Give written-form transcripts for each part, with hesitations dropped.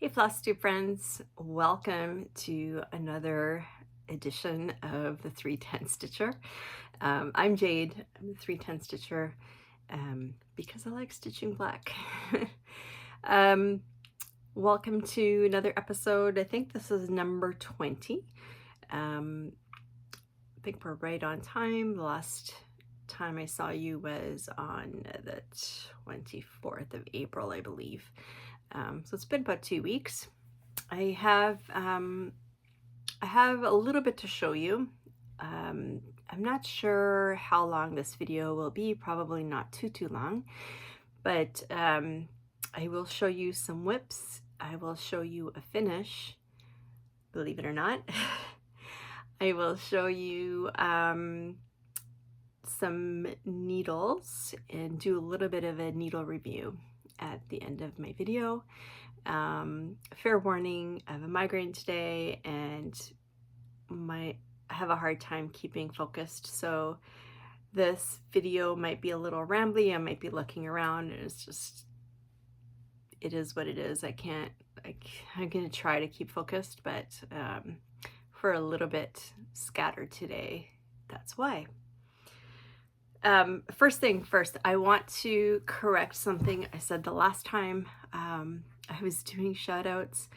Hey Flosstube friends, welcome to another edition of the 310 Stitcher. I'm Jade, I'm the 310 Stitcher because I like stitching black. um, Welcome to another episode. I think this is number 20. I think we're right on time. The last time I saw you was on the 24th of April, I believe. So it's been about 2 weeks. I have a little bit to show you. I'm not sure how long this video will be, probably not too long, but I will show you some whips. I will show you a finish, believe it or not. I will show you some needles and do a little bit of a needle review at the end of my video. Fair warning, I have a migraine today and I have a hard time keeping focused, so this video might be a little rambly. I might be looking around and it is what it is. I'm gonna try to keep focused, but for a little bit scattered today, that's why. First thing first, I want to correct something I said the last time. I was doing shoutouts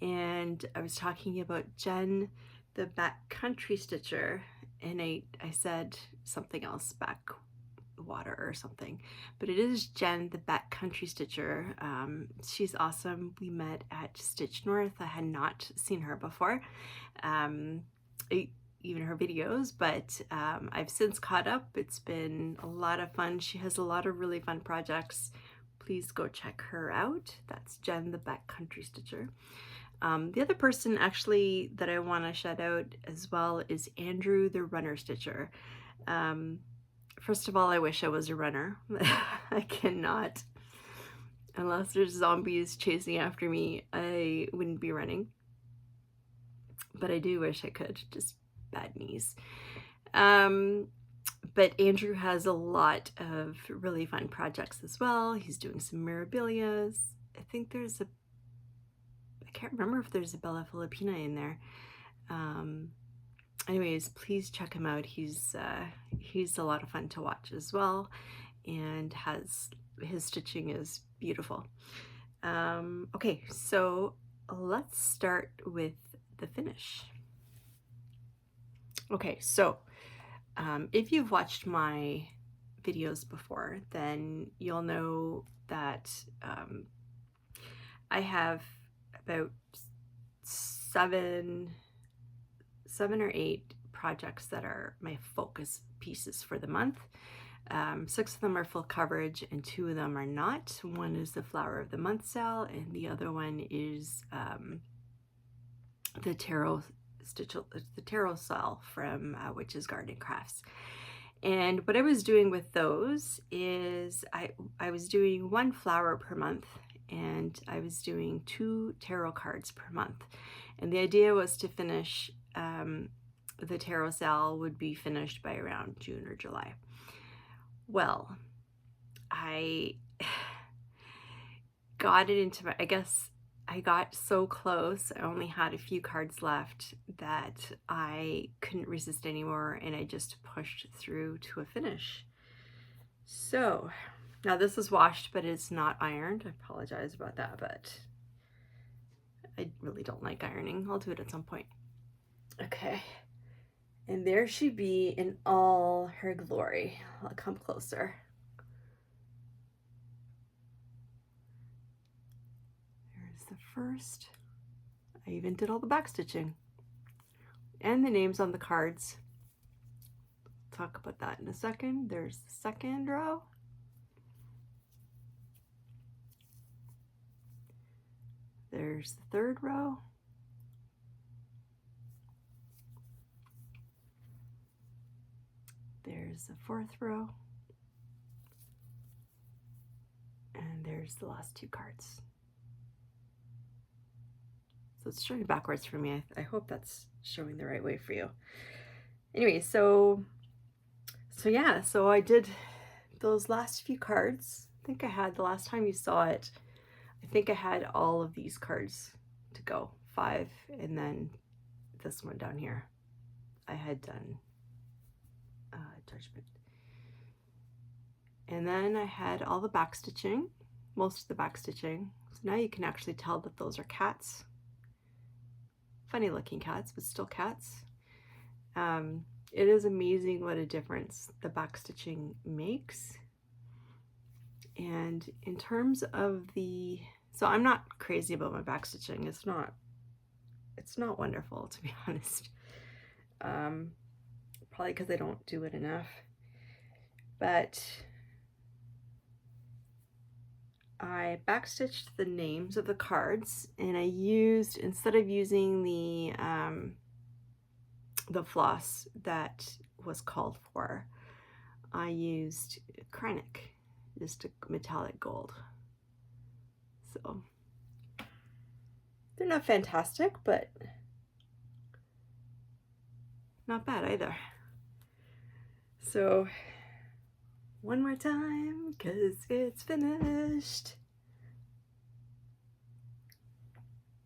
and I was talking about Jen, the backcountry stitcher, and I said something else, backwater or something, but it is Jen, the backcountry stitcher. She's awesome. We met at Stitch North. I had not seen her before. Even her videos, but I've since caught up. It's been a lot of fun. She has a lot of really fun projects. Please go check her out. That's Jen, the backcountry stitcher. The other person actually that I want to shout out as well is Andrew, the runner stitcher. First of all, I wish I was a runner. I cannot. Unless there's zombies chasing after me, I wouldn't be running. But I do wish I could, just bad knees. But Andrew has a lot of really fun projects as well. He's doing some mirabilias. I think there's I can't remember if there's a Bella Filipina in there. Anyways, please check him out. He's a lot of fun to watch as well, and his stitching is beautiful. Okay, so let's start with the finish. Okay, so if you've watched my videos before, then you'll know that I have about seven or eight projects that are my focus pieces for the month. 6 of them are full coverage and 2 of them are not. One is the Flower of the Month sale and the other one is the tarot cell from Witch's Garden Crafts. And what I was doing with those is I was doing 1 flower per month and I was doing 2 tarot cards per month. And the idea was to finish, the tarot cell would be finished by around June or July. Well, I got it into my, I guess I got so close, I only had a few cards left, that I couldn't resist anymore and I just pushed through to a finish. So now this is washed, but it's not ironed. I apologize about that, but I really don't like ironing. I'll do it at some point. Okay, and there she be in all her glory. I'll come closer. The first. I even did all the back stitching and the names on the cards. Talk about that in a second. There's the second row. There's the third row. There's the fourth row. And there's the last 2 cards. So it's showing backwards for me. I hope that's showing the right way for you. Anyway, so yeah, so I did those last few cards. I think I had, the last time you saw it, I think I had all of these cards to go, 5, and then this one down here. I had done Judgment. And then I had all the back stitching, most of the back stitching. So now you can actually tell that those are cats. Funny looking cats, but still cats. It is amazing what a difference the back stitching makes. And in terms of the, so I'm not crazy about my back stitching. It's not wonderful, to be honest. Probably because I don't do it enough. But I backstitched the names of the cards, and I used, instead of using the floss that was called for, I used Kreinik, just a metallic gold. So they're not fantastic, but not bad either. So one more time, because it's finished.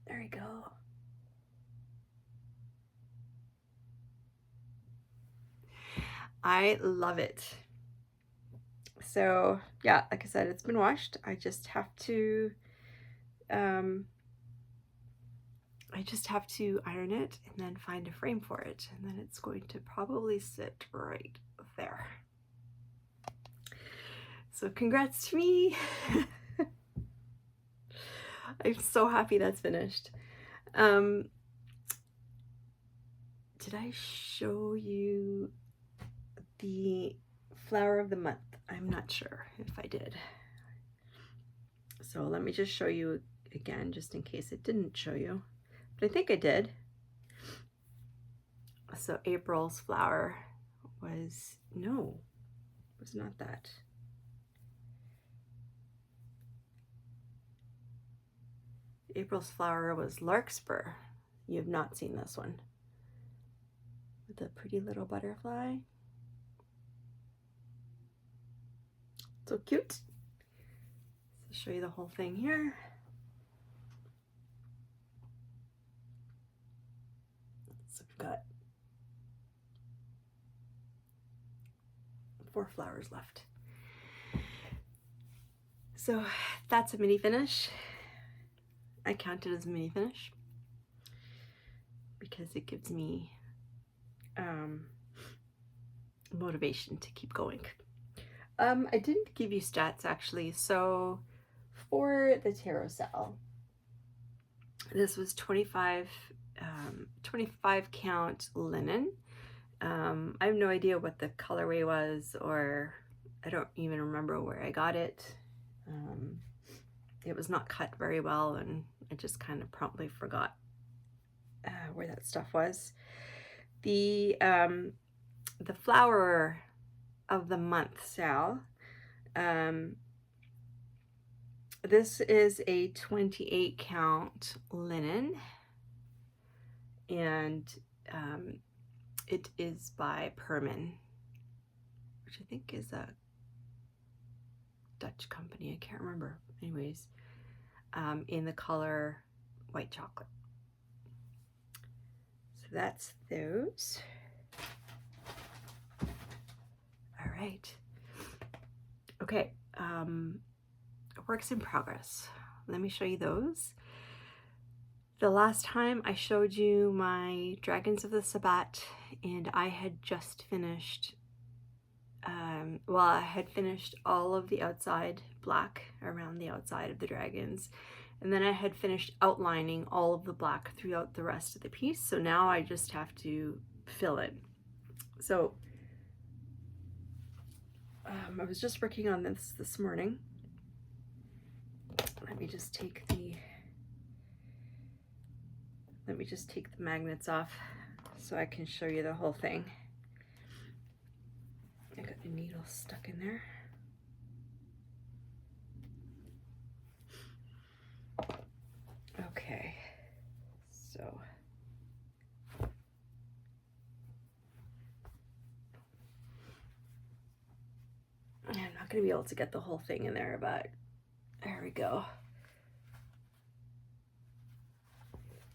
There we go. I love it. So yeah, like I said, it's been washed. I just have to iron it and then find a frame for it, and then it's going to probably sit right there. So congrats to me. I'm so happy that's finished. Did I show you the flower of the month? I'm not sure if I did. So let me just show you again, just in case it didn't show you. But I think I did. So April's flower was, no, it was not that. April's flower was Larkspur. You have not seen this one. With a pretty little butterfly. So cute. So I'll show you the whole thing here. So we've got 4 flowers left. So that's a mini finish. I count it as a mini finish because it gives me motivation to keep going. I didn't give you stats actually. So for the tarot cell, this was 25 count linen. I have no idea what the colorway was, or I don't even remember where I got it. It was not cut very well, and I just kind of promptly forgot where that stuff was. The flower of the month, Sal. This is a 28 count linen, and it is by Perman, which I think is a Dutch company. I can't remember. Anyways, in the color white chocolate. So that's those. All right. Okay. Works in progress. Let me show you those. The last time I showed you my Dragons of the Sabbat, and I had just finished, well, I had finished all of the outside black around the outside of the dragons, and then I had finished outlining all of the black throughout the rest of the piece. So now I just have to fill in. So I was just working on this morning. Let me just take the magnets off so I can show you the whole thing. I got a needle stuck in there. Okay, so I'm not going to be able to get the whole thing in there, but there we go.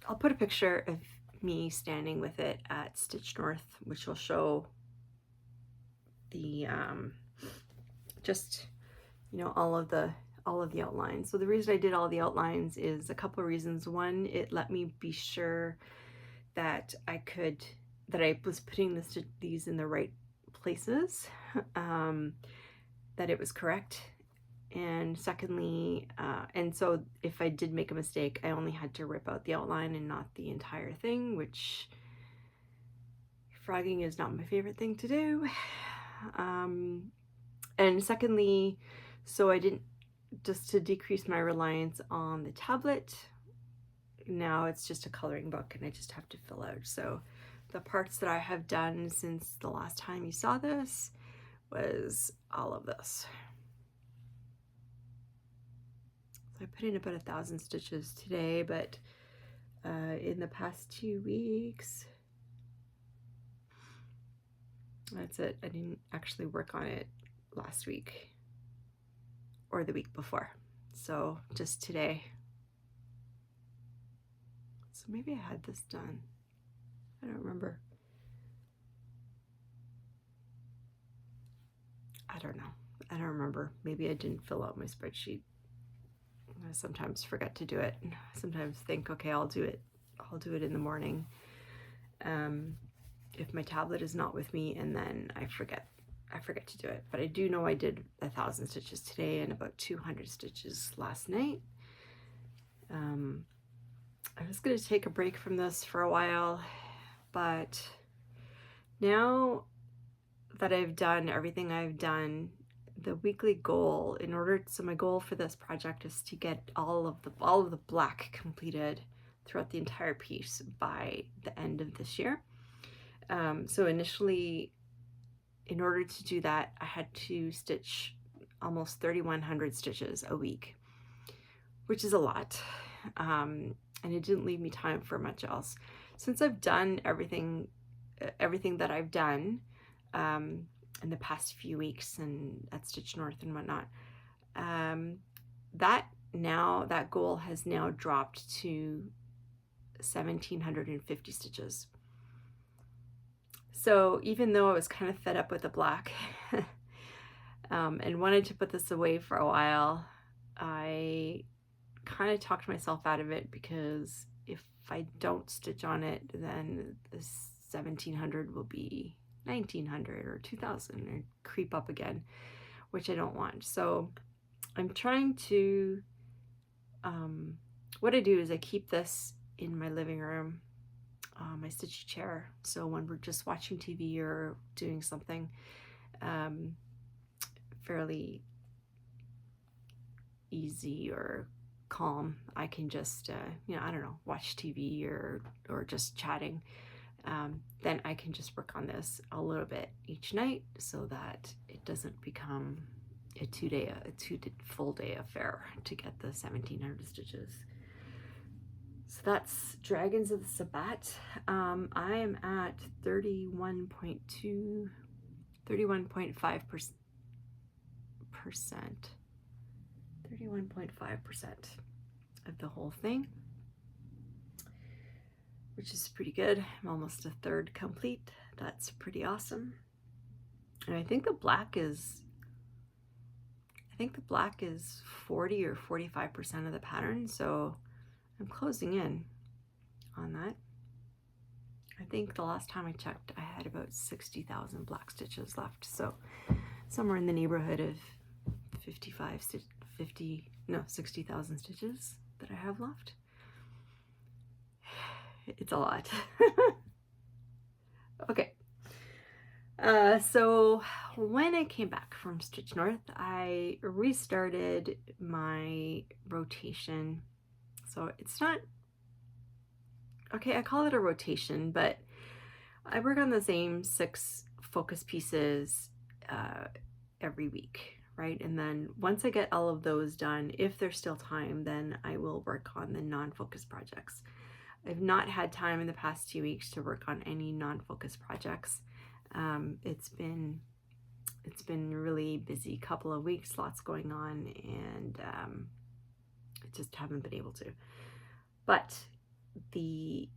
I'll put a picture of me standing with it at Stitch North, which will show the just, you know, all of the outlines. So the reason I did all the outlines is a couple of reasons. One, it let me be sure that I was putting these in the right places, that it was correct. And secondly, and so if I did make a mistake, I only had to rip out the outline and not the entire thing, which frogging is not my favorite thing to do. And secondly, so I didn't, just to decrease my reliance on the tablet, now it's just a coloring book and I just have to fill out. So the parts that I have done since the last time you saw this was all of this. So I put in about 1,000 stitches today, but in the past 2 weeks, that's it. I didn't actually work on it last week or the week before. So just today. So maybe I had this done. I don't remember. I don't know. I don't remember. Maybe I didn't fill out my spreadsheet. I sometimes forget to do it. Sometimes think, okay, I'll do it in the morning. If my tablet is not with me, and then I forget to do it. But I do know I did 1,000 stitches today and about 200 stitches last night. I was going to take a break from this for a while, but now that I've done everything I've done, the weekly goal, so my goal for this project is to get all of the black completed throughout the entire piece by the end of this year. So initially, in order to do that, I had to stitch almost 3,100 stitches a week, which is a lot. And it didn't leave me time for much else. Since I've done everything that I've done in the past few weeks and at Stitch North and whatnot, that goal has now dropped to 1,750 stitches. So even though I was kind of fed up with the black and wanted to put this away for a while, I kind of talked myself out of it, because if I don't stitch on it, then the 1,700 will be 1,900 or 2,000 or creep up again, which I don't want. So I'm trying to, what I do is I keep this in my living room, my stitchy chair. So when we're just watching TV or doing something fairly easy or calm, I can just, you know, I don't know, watch TV or just chatting. Then I can just work on this a little bit each night so that it doesn't become a two full day affair to get the 1,700 stitches. So that's Dragons of the Sabbat. I am at 31.5% of the whole thing, which is pretty good. I'm almost a third complete. That's pretty awesome. And I think the black is 40 or 45% of the pattern, so I'm closing in on that. I think the last time I checked, I had about 60,000 black stitches left, so somewhere in the neighborhood of 60,000 stitches that I have left. It's a lot. Okay. So when I came back from Stitch North, I restarted my rotation. So it's not, okay, I call it a rotation, but I work on the same 6 focus pieces every week, right? And then once I get all of those done, if there's still time, then I will work on the non-focus projects. I've not had time in the past 2 weeks to work on any non-focus projects. It's been a really busy couple of weeks, lots going on, and I just haven't been able to. But the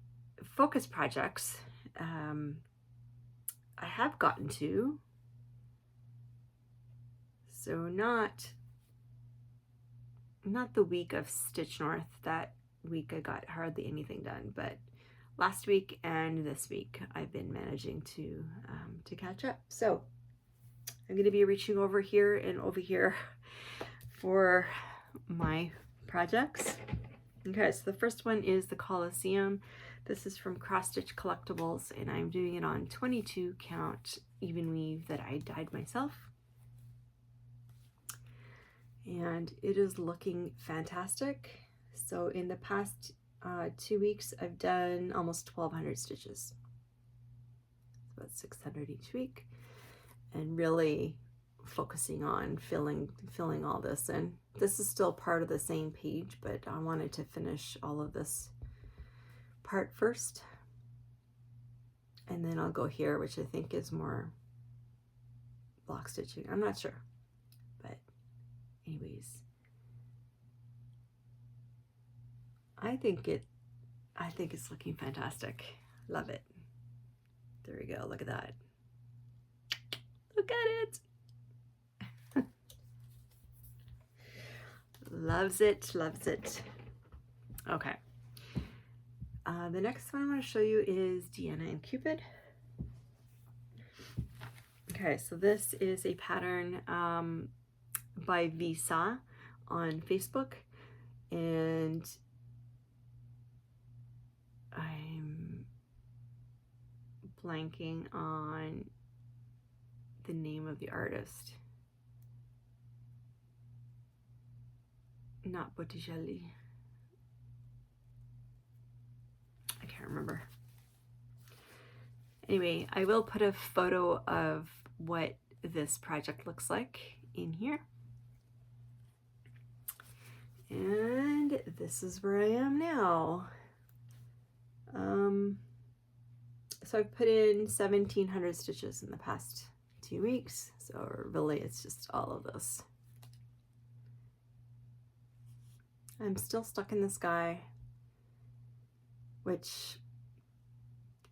focus projects I have gotten to, so not the week of Stitch North. That week I got hardly anything done, but last week and this week I've been managing to catch up. So I'm going to be reaching over here and over here for my projects. Okay, so the first one is the Coliseum. This is from Cross Stitch Collectibles, and I'm doing it on 22 count even weave that I dyed myself. And it is looking fantastic. So in the past 2 weeks, I've done almost 1,200 stitches. It's about 600 each week, and really focusing on filling all this in. This is still part of the same page, but I wanted to finish all of this part first, and then I'll go here, which I think is more block stitching. I'm not sure, but anyways, I think it's looking fantastic. Love it. There we go. Look at that. Look at it. Loves it, loves it. Okay. The next one I want to show you is Deana and Cupid. Okay, so this is a pattern by Visa on Facebook, and I'm blanking on the name of the artist. Not Botticelli. I can't remember. Anyway, I will put a photo of what this project looks like in here. And this is where I am now. So I've put in 1,700 stitches in the past 2 weeks. So really it's just all of this. I'm still stuck in the sky, which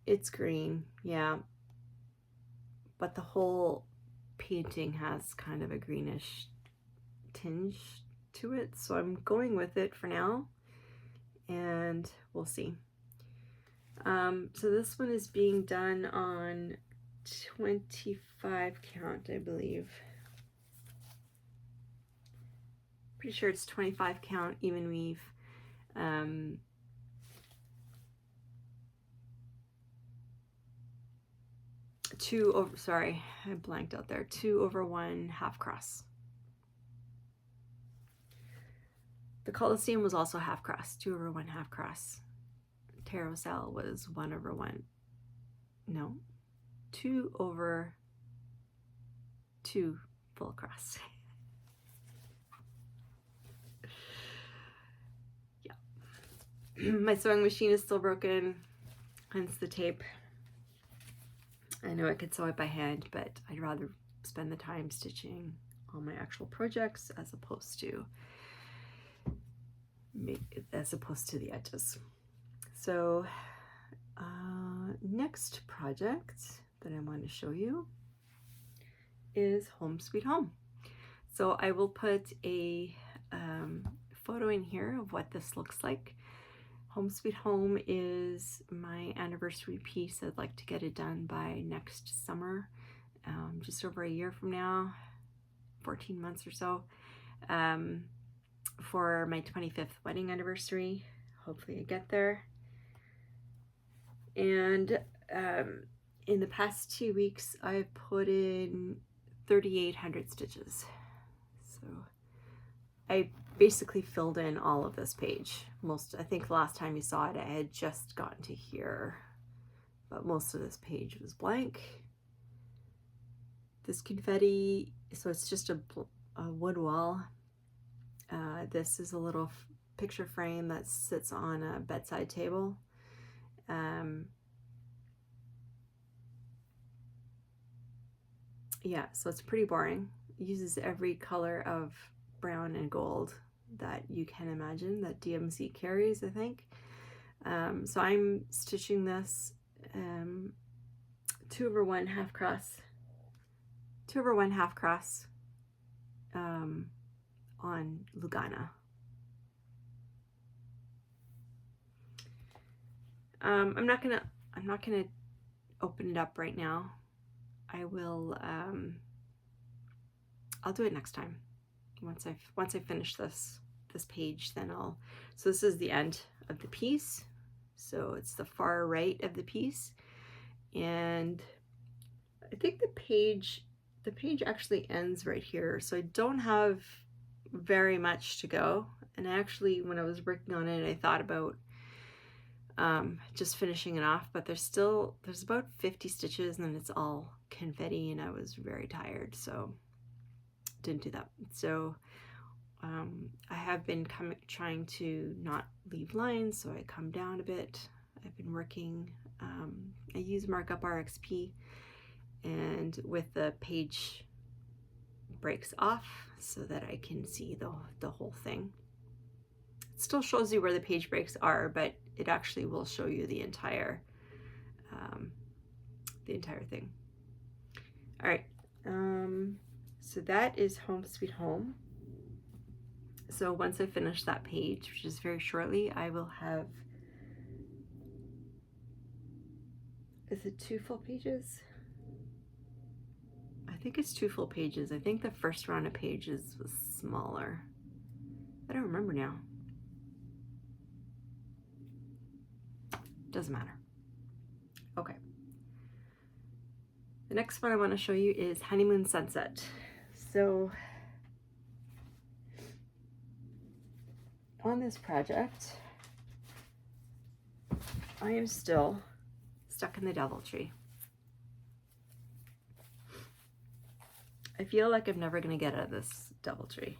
it's green, yeah, but the whole painting has kind of a greenish tinge to it, so I'm going with it for now, and we'll see. So this one is being done on 25 count, I believe. Pretty sure it's 25 count even weave. Sorry, I blanked out there. 2/1 half cross. The Coliseum was also half cross, 2/1 half cross. Carousel was 1/1. No, 2/2 full cross. My sewing machine is still broken, hence the tape. I know I could sew it by hand, but I'd rather spend the time stitching on my actual projects as opposed to the edges. So next project that I want to show you is Home Sweet Home. So I will put a photo in here of what this looks like. Home Sweet Home is my anniversary piece. I'd like to get it done by next summer, just over a year from now, 14 months or so, for my 25th wedding anniversary. Hopefully I get there. And in the past 2 weeks, I've put in 3,800 stitches. So I basically filled in all of this page. I think the last time you saw it, I had just gotten to here, but most of this page was blank. This confetti, so it's just a wood wall. This is a little picture frame that sits on a bedside table. Yeah, so it's pretty boring. It uses every color of brown and gold that you can imagine that DMC carries, I think. So I'm stitching this 2 over 1 half cross, 2 over 1 half cross on Lugana. I'm not gonna open it up right now. I will. I'll do it next time. Once I finish this page, then I'll. So this is the end of the piece. So it's the far right of the piece, and I think the page actually ends right here. So I don't have very much to go. And actually, when I was working on it, I thought about just finishing it off, but there's about 50 stitches and then it's all confetti, and I was very tired, so didn't do that. So I have been trying to not leave lines, so I come down a bit. I've been working, I use Markup RXP, and with the page breaks off so that I can see the whole thing. It still shows you where the page breaks are, but it actually will show you the entire thing. All right, so that is Home Sweet Home. So once I finish that page, which is very shortly, I will have, is it 2 full pages? I think it's 2 full pages. I think the first round of pages was smaller. I don't remember now. Doesn't matter. Okay. The next one I want to show you is Honeymoon Sunset. So on this project, I am still stuck in the DevilTree. I feel like I'm never going to get out of this DevilTree.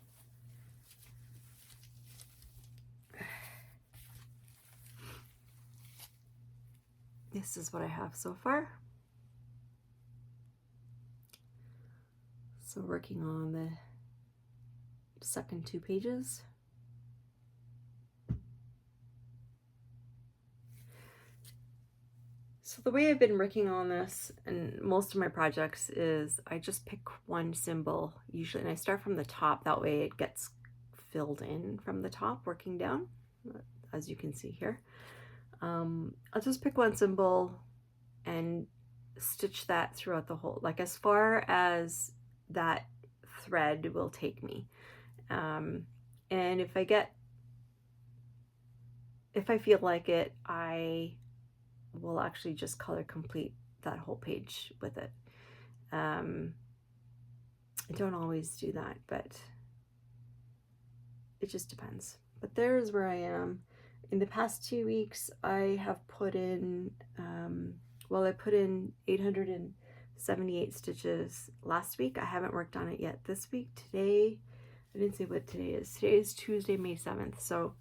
This is what I have so far. So working on the second 2 pages. So the way I've been working on this and most of my projects is I just pick one symbol usually, and I start from the top. That way it gets filled in from the top, working down, as you can see here. I'll just pick one symbol and stitch that throughout the whole, like as far as that thread will take me. And if I feel like it, I will actually just color complete that whole page with it. I don't always do that, but it just depends. But there's where I am. In the past 2 weeks, I have put in, I put in 878 stitches last week. I haven't worked on it yet this week. Today, I didn't say what today is. Today is Tuesday, May 7th. So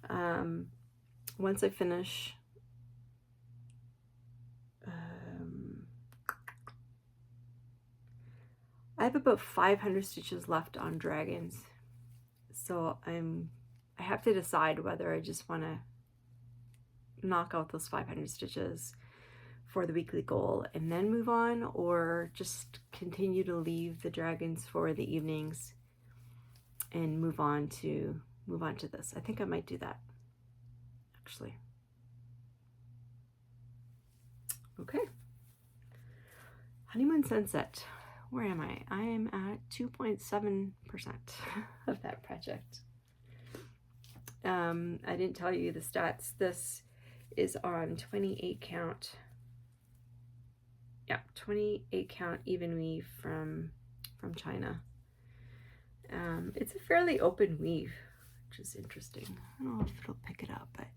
once I finish, I have about 500 stitches left on dragons. So I have to decide whether I just want to knock out those 500 stitches for the weekly goal and then move on, or just continue to leave the dragons for the evenings and move on to this. I think I might do that, actually. Okay. Honeymoon Sunset. Where am I? I am at 2.7% of that project. I didn't tell you the stats. This is on 28 count. Yeah, 28 count even weave from China. It's a fairly open weave, which is interesting. I don't know if it'll pick it up, but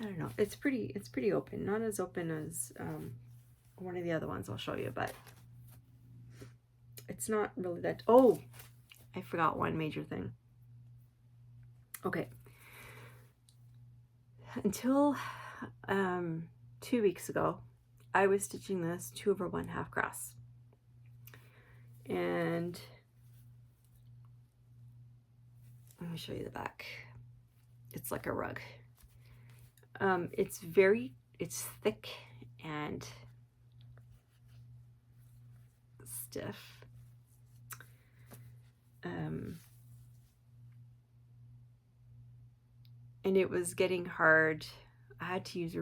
I don't know. It's pretty open. Not as open as one of the other ones I'll show you, but it's not really that. Oh, I forgot one major thing. Okay. Until 2 weeks ago, I was stitching this 2 over 1 half cross. And let me show you the back. it's like a rug. It's thick and stiff. And it was getting hard. I had to use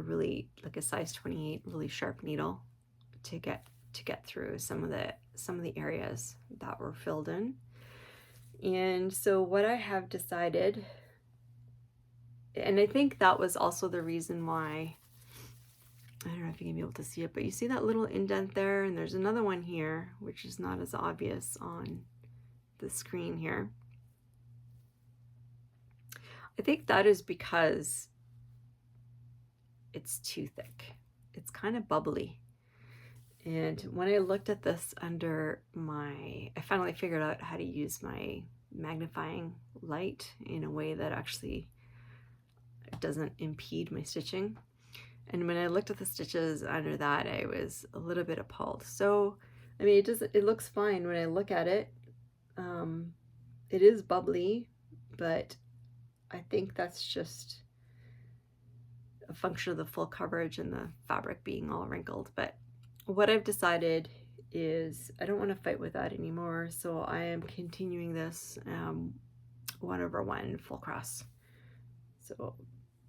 like a size 28 really sharp needle to get through some of the areas that were filled in. And so what I have decided, and I think that was also the reason why, I don't know if you can be able to see it, but you see that little indent there, and there's another one here, which is not as obvious on the screen here. I think that is because it's too thick. It's kind of bubbly. And when I looked at this under I finally figured out how to use my magnifying light in a way that actually doesn't impede my stitching. And when I looked at the stitches under that, I was a little bit appalled. So, I mean, it looks fine when I look at it. It is bubbly, but I think that's just a function of the full coverage and the fabric being all wrinkled. But what I've decided is I don't want to fight with that anymore, so I am continuing this 1/1 full cross. So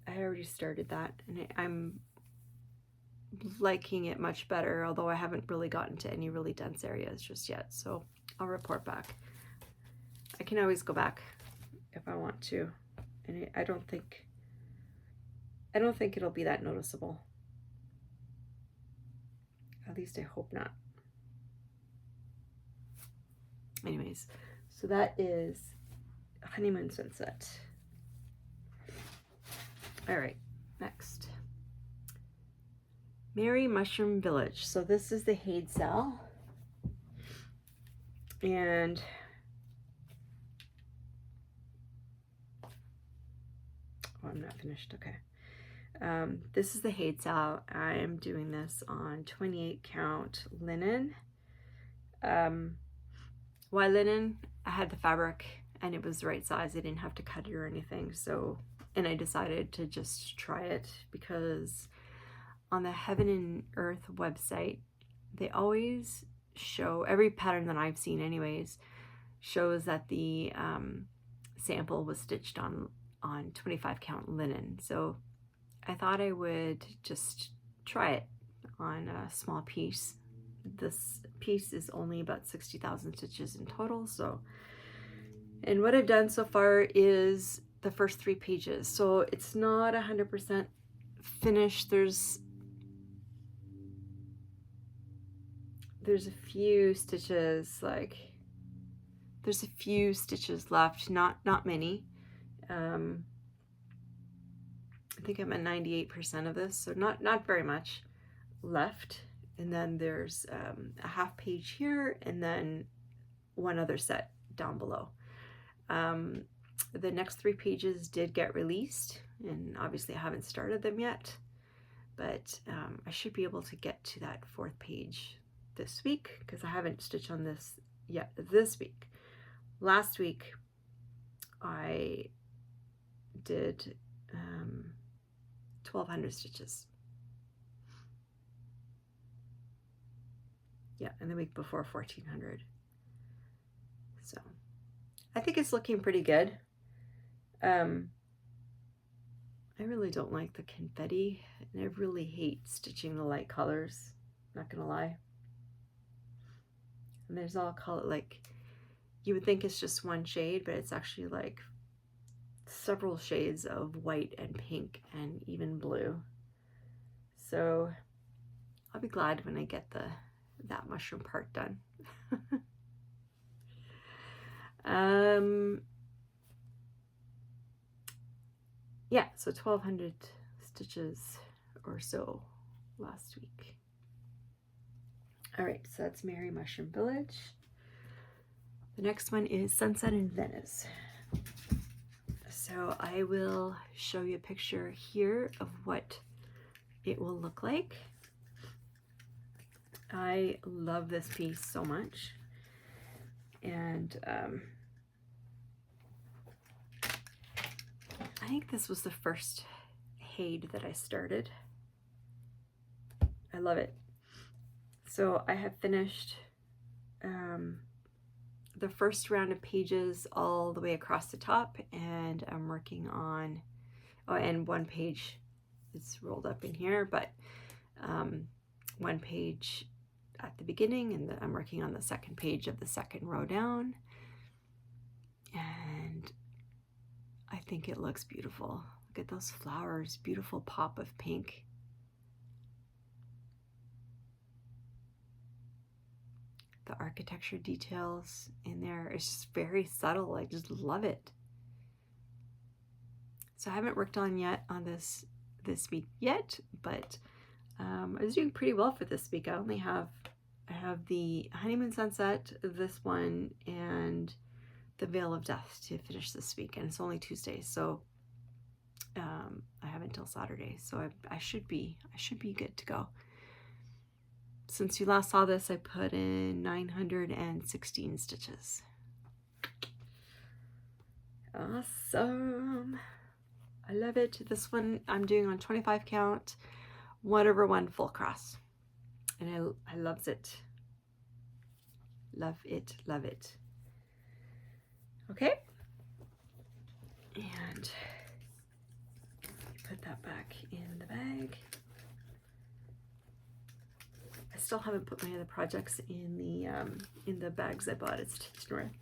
I already started that, and I'm liking it much better, although I haven't really gotten to any really dense areas just yet, so I'll report back. I can always go back if I want to, and I don't think it'll be that noticeable. At least I hope not. Anyways, so that is Honeymoon Sunset. All right, next. Merry Mushroom Village. So this is the Haid cell. And I'm not finished, okay. This is the Haid cell. I am doing this on 28 count linen. Why linen? I had the fabric and it was the right size. I didn't have to cut it or anything. So, and I decided to just try it because on the Heaven and Earth website, they always show, every pattern that I've seen anyways, shows that the sample was stitched on 25 count linen. So I thought I would just try it on a small piece. This piece is only about 60,000 stitches in total. So, and what I've done so far is the first 3 pages. So it's not 100% finished. There's a few stitches, like there's a few stitches left, not many. I think I'm at 98% of this, so not very much left. And then there's a half page here, and then one other set down below. The next 3 pages did get released, and obviously I haven't started them yet, but I should be able to get to that 4th page this week because I haven't stitched on this yet this week. Last week I did 1,200 stitches. Yeah, and the week before 1,400. So I think it's looking pretty good. I really don't like the confetti, and I really hate stitching the light colors, not gonna lie. And there's all color, like you would think it's just one shade, but it's actually like several shades of white and pink and even blue. So I'll be glad when I get that mushroom part done. Yeah, so 1,200 stitches or so last week. All right, so that's Merry Mushroom Village. The next one is Sunset in Venice. So I will show you a picture here of what it will look like. I love this piece so much, and I think this was the first Haid that I started. I love it. So I have finished the first round of pages all the way across the top, and I'm working on, oh, and one page is rolled up in here, but one page at the beginning, and I'm working on the second page of the second row down, and I think it looks beautiful. Look at those flowers, beautiful pop of pink. The architecture details in there is just very subtle. I just love it. So I haven't worked on this week yet, but I was doing pretty well for this week. I have the Honeymoon Sunset, this one, and the Veil of Death to finish this week, and it's only Tuesday, so I have until Saturday, so I should be good to go. Since you last saw this, I put in 916 stitches. Awesome. I love it. This one I'm doing on 25 count, 1/1 full cross. And I loves it. Love it, love it. Okay. And put that back in the bag. I still haven't put my other projects in the bags I bought at Stitch North.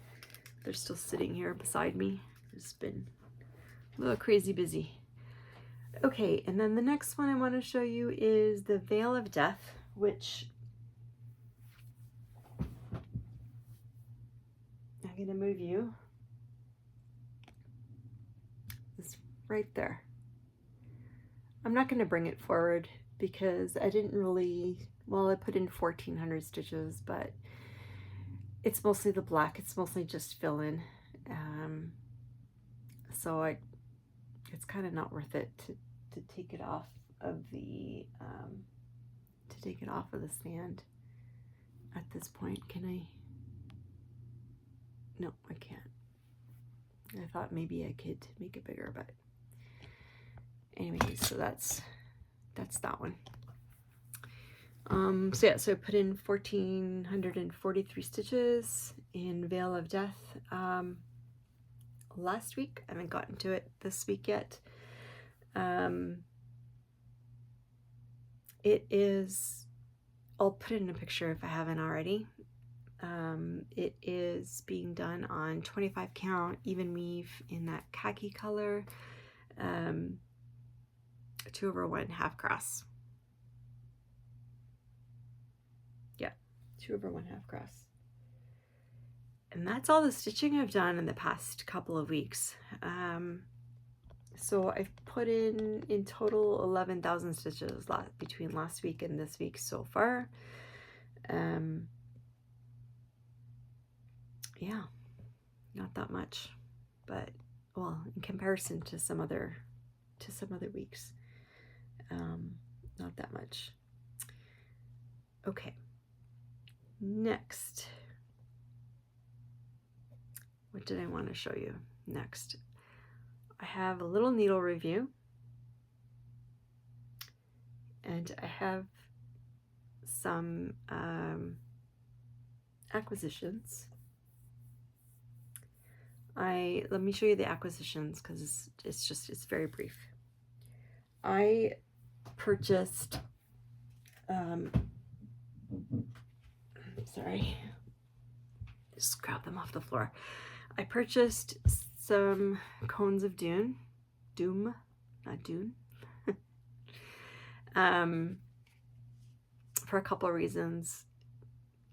They're still sitting here beside me. It's been a little crazy busy. Okay, and then the next one I want to show you is the Veil of Death, which I'm going to move you. It's right there. I'm not going to bring it forward because I didn't really, well, I put in 1,400 stitches, but it's mostly the black. It's mostly just fill in. So it's kind of not worth it to take it off of the stand at this point. Can I? No, I can't. I thought maybe I could make it bigger, but anyway, so that's that one. So yeah, so I put in 1,443 stitches in Veil of Death last week. I haven't gotten to it this week yet. It is, I'll put it in a picture if I haven't already. It is being done on 25 count even weave in that khaki color, 2/1 half cross. Yeah, 2/1 half cross. And that's all the stitching I've done in the past couple of weeks. So I've put in total 11,000 stitches between last week and this week so far. Yeah, not that much, but well, in comparison to some other weeks, not that much. Okay, next, what did I want to show you next? I have a little needle review, and I have some acquisitions. Let me show you the acquisitions because it's very brief. I purchased, sorry, just grab them off the floor. I purchased some cones of doom, not dune, for a couple of reasons.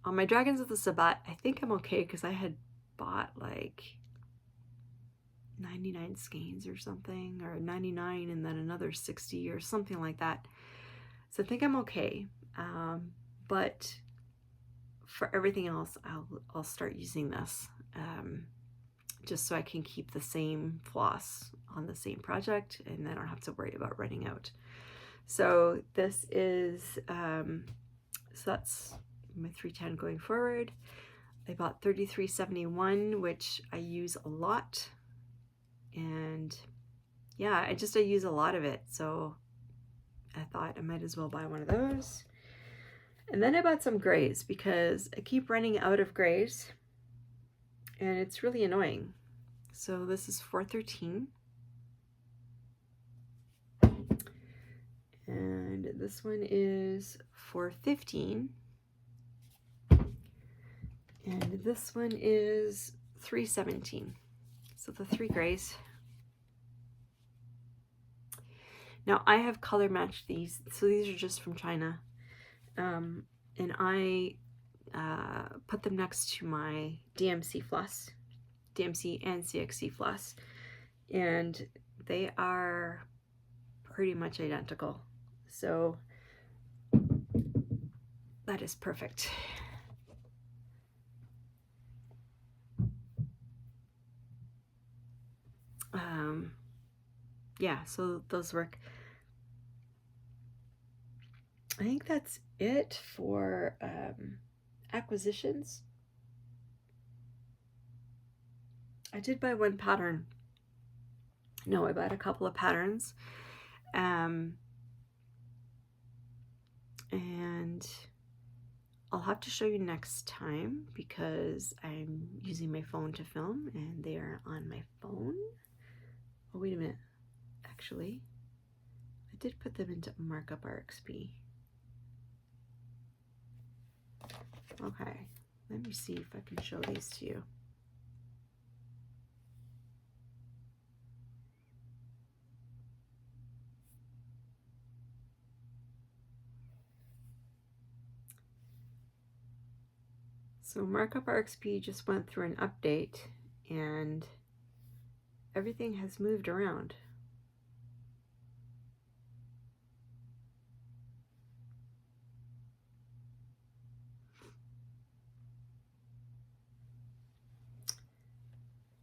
On my Dragons of the Sabbat, I think I'm okay because I had bought like 99 skeins or something, or 99 and then another 60 or something like that. So I think I'm okay. But for everything else, I'll start using this, just so I can keep the same floss on the same project and I don't have to worry about running out. So this is, so that's my 310 going forward. I bought 3371, which I use a lot, and yeah, I use a lot of it, so I thought I might as well buy one of those. And then I bought some grays because I keep running out of grays and it's really annoying. So this is 413. And this one is 415. And this one is 317. So the 3 grays. Now I have color matched these. So these are just from China. And I put them next to my DMC floss, DMC and CXC floss. And they are pretty much identical. So that is perfect. Yeah, so those work. I think that's it for acquisitions. I did buy one pattern. No, I bought a couple of patterns. And I'll have to show you next time because I'm using my phone to film and they are on my phone. Oh, wait a minute. Actually, I did put them into Markup RXP. Okay, let me see if I can show these to you. So Markup RXP just went through an update and everything has moved around.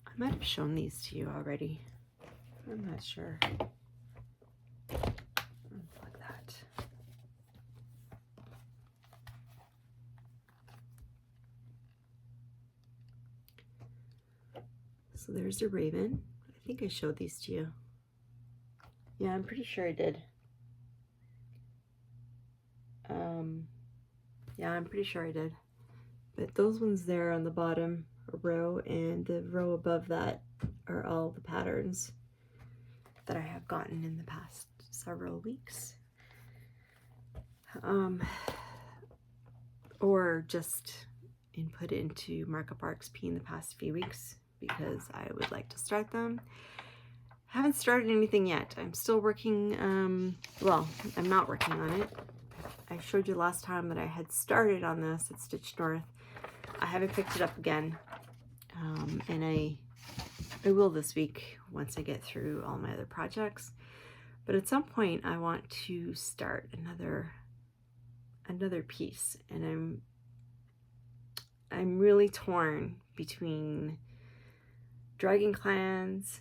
I might have shown these to you already. I'm not sure. Unplug that. So there's a raven. I think I showed these to you. Yeah, I'm pretty sure I did. Yeah, I'm pretty sure I did. But those ones there on the bottom row and the row above that are all the patterns that I have gotten in the past several weeks. Or just input into Markup RXP in the past few weeks because I would like to start them. Haven't started anything yet. I'm still working, well, I'm not working on it. I showed you last time that I had started on this at Stitch North. I haven't picked it up again, and I will this week once I get through all my other projects. But at some point I want to start another piece, and I'm really torn between Dragon Clans,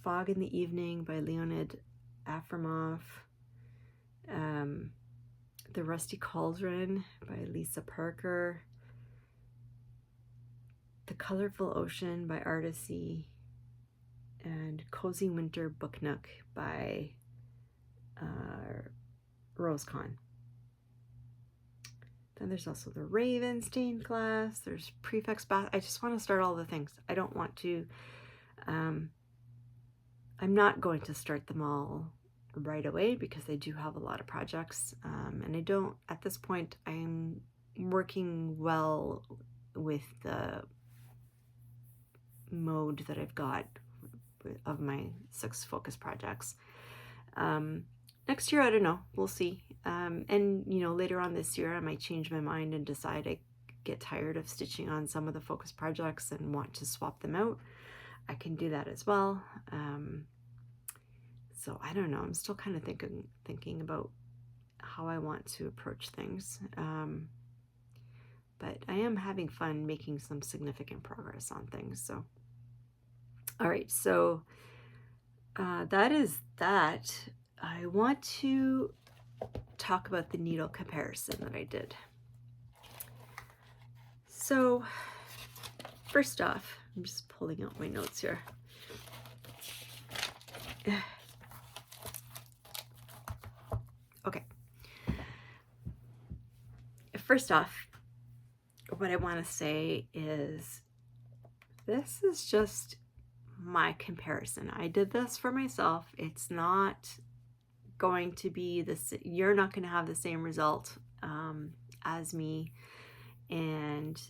Fog in the Evening by Leonid Afremov, The Rusty Cauldron by Lisa Parker, The Colorful Ocean by Artisy, and Cozy Winter Book Nook by Rosecon. Then there's also the Raven stained glass. There's Prefix Bath. I just want to start all the things. I don't want to, I'm not going to start them all right away because I do have a lot of projects. And I don't, at this point, I'm working well with the mode that I've got of my 6 focus projects. Next year, I don't know, we'll see. And you know, later on this year I might change my mind and decide I get tired of stitching on some of the focus projects and want to swap them out. I can do that as well. So I don't know, I'm still kind of thinking about how I want to approach things. But I am having fun making some significant progress on things. So all right, so that is that. I want to talk about the needle comparison that I did. So first off, I'm just pulling out my notes here. Okay. First off, what I want to say is this is just my comparison. I did this for myself. It's not going to be this, you're not going to have the same result as me. And,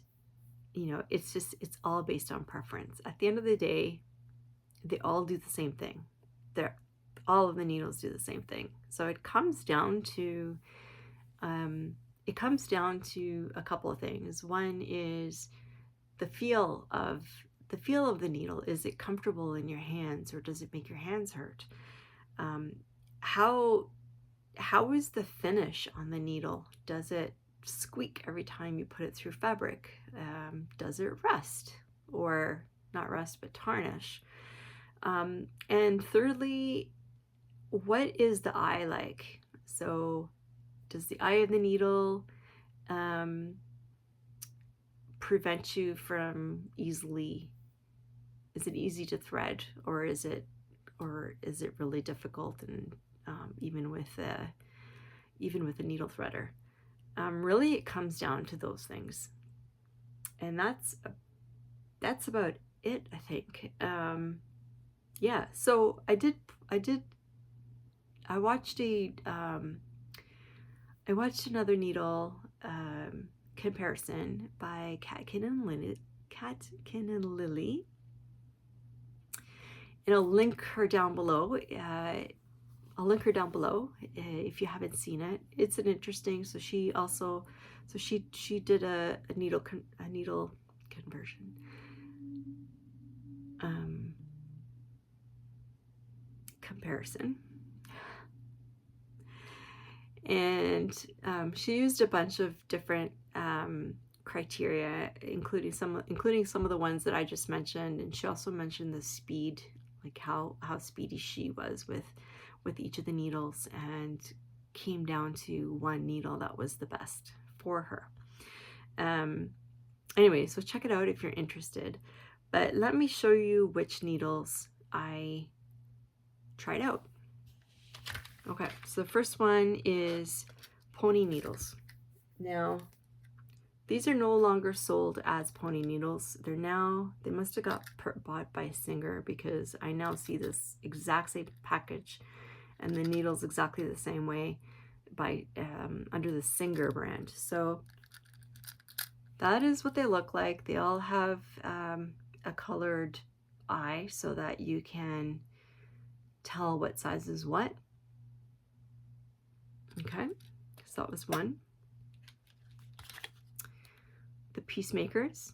you know, it's all based on preference. At the end of the day, they all do the same thing. All of the needles do the same thing. So it comes down to a couple of things. One is the feel of the needle. Is it comfortable in your hands, or does it make your hands hurt? How is the finish on the needle? Does it squeak every time you put it through fabric? Does it rust, or not rust but tarnish? And thirdly, what is the eye like? So does the eye of the needle prevent you from easily, is it easy to thread, or is it really difficult? And even with a needle threader, really it comes down to those things. And that's about it, I think. Yeah, so I watched another needle comparison by Catkin and Lily, and I'll link her down below. If you haven't seen it. It's an interesting. So she did a needle conversion. Comparison. And she used a bunch of different criteria, including some of the ones that I just mentioned. And she also mentioned the speed, like how speedy she was with each of the needles, and came down to one needle that was the best for her. Anyway, so check it out if you're interested. But let me show you which needles I tried out. Okay, so the first one is pony needles. Now, these are no longer sold as pony needles. They must have got bought by Singer, because I now see this exact same package and the needles exactly the same way by under the Singer brand. So that is what they look like. They all have a colored eye so that you can tell what size is what. Okay, so that was one. The Peacemakers.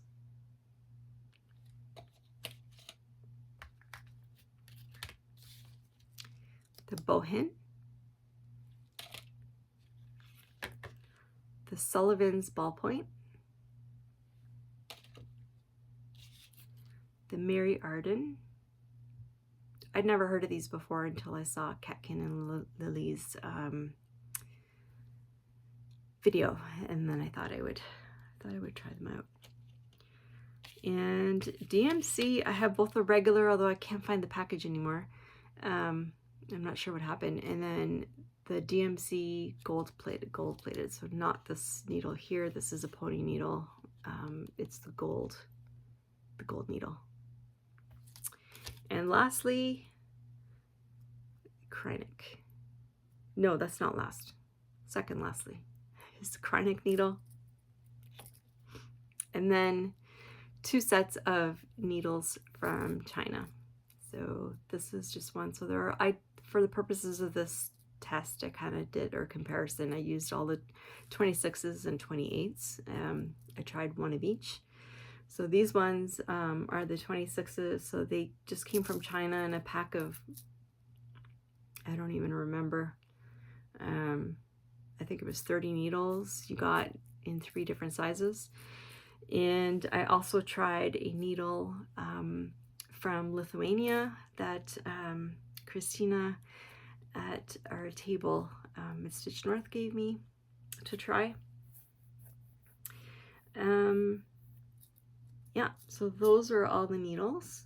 The Bohin. The Sullivan's Ballpoint. The Mary Arden. I'd never heard of these before until I saw Catkin and Lily's video, and then I thought I would try them out. And DMC, I have both a regular, although I can't find the package anymore. I'm not sure what happened. And then the DMC gold plated. So not this needle here. This is a pony needle. It's the gold needle. And lastly, Kreinik. No, that's not last. Second lastly is the Kreinik needle. And then 2 sets of needles from China. So this is just one. So there are, for the purposes of this test, I kind of did, or comparison, I used all the 26s and 28s. I tried one of each. So these ones are the 26s. So they just came from China in a pack of, I don't even remember. I think it was 30 needles you got in 3 different sizes. And I also tried a needle from Lithuania that Christina at our table at Stitch North gave me to try. yeah, so those are all the needles.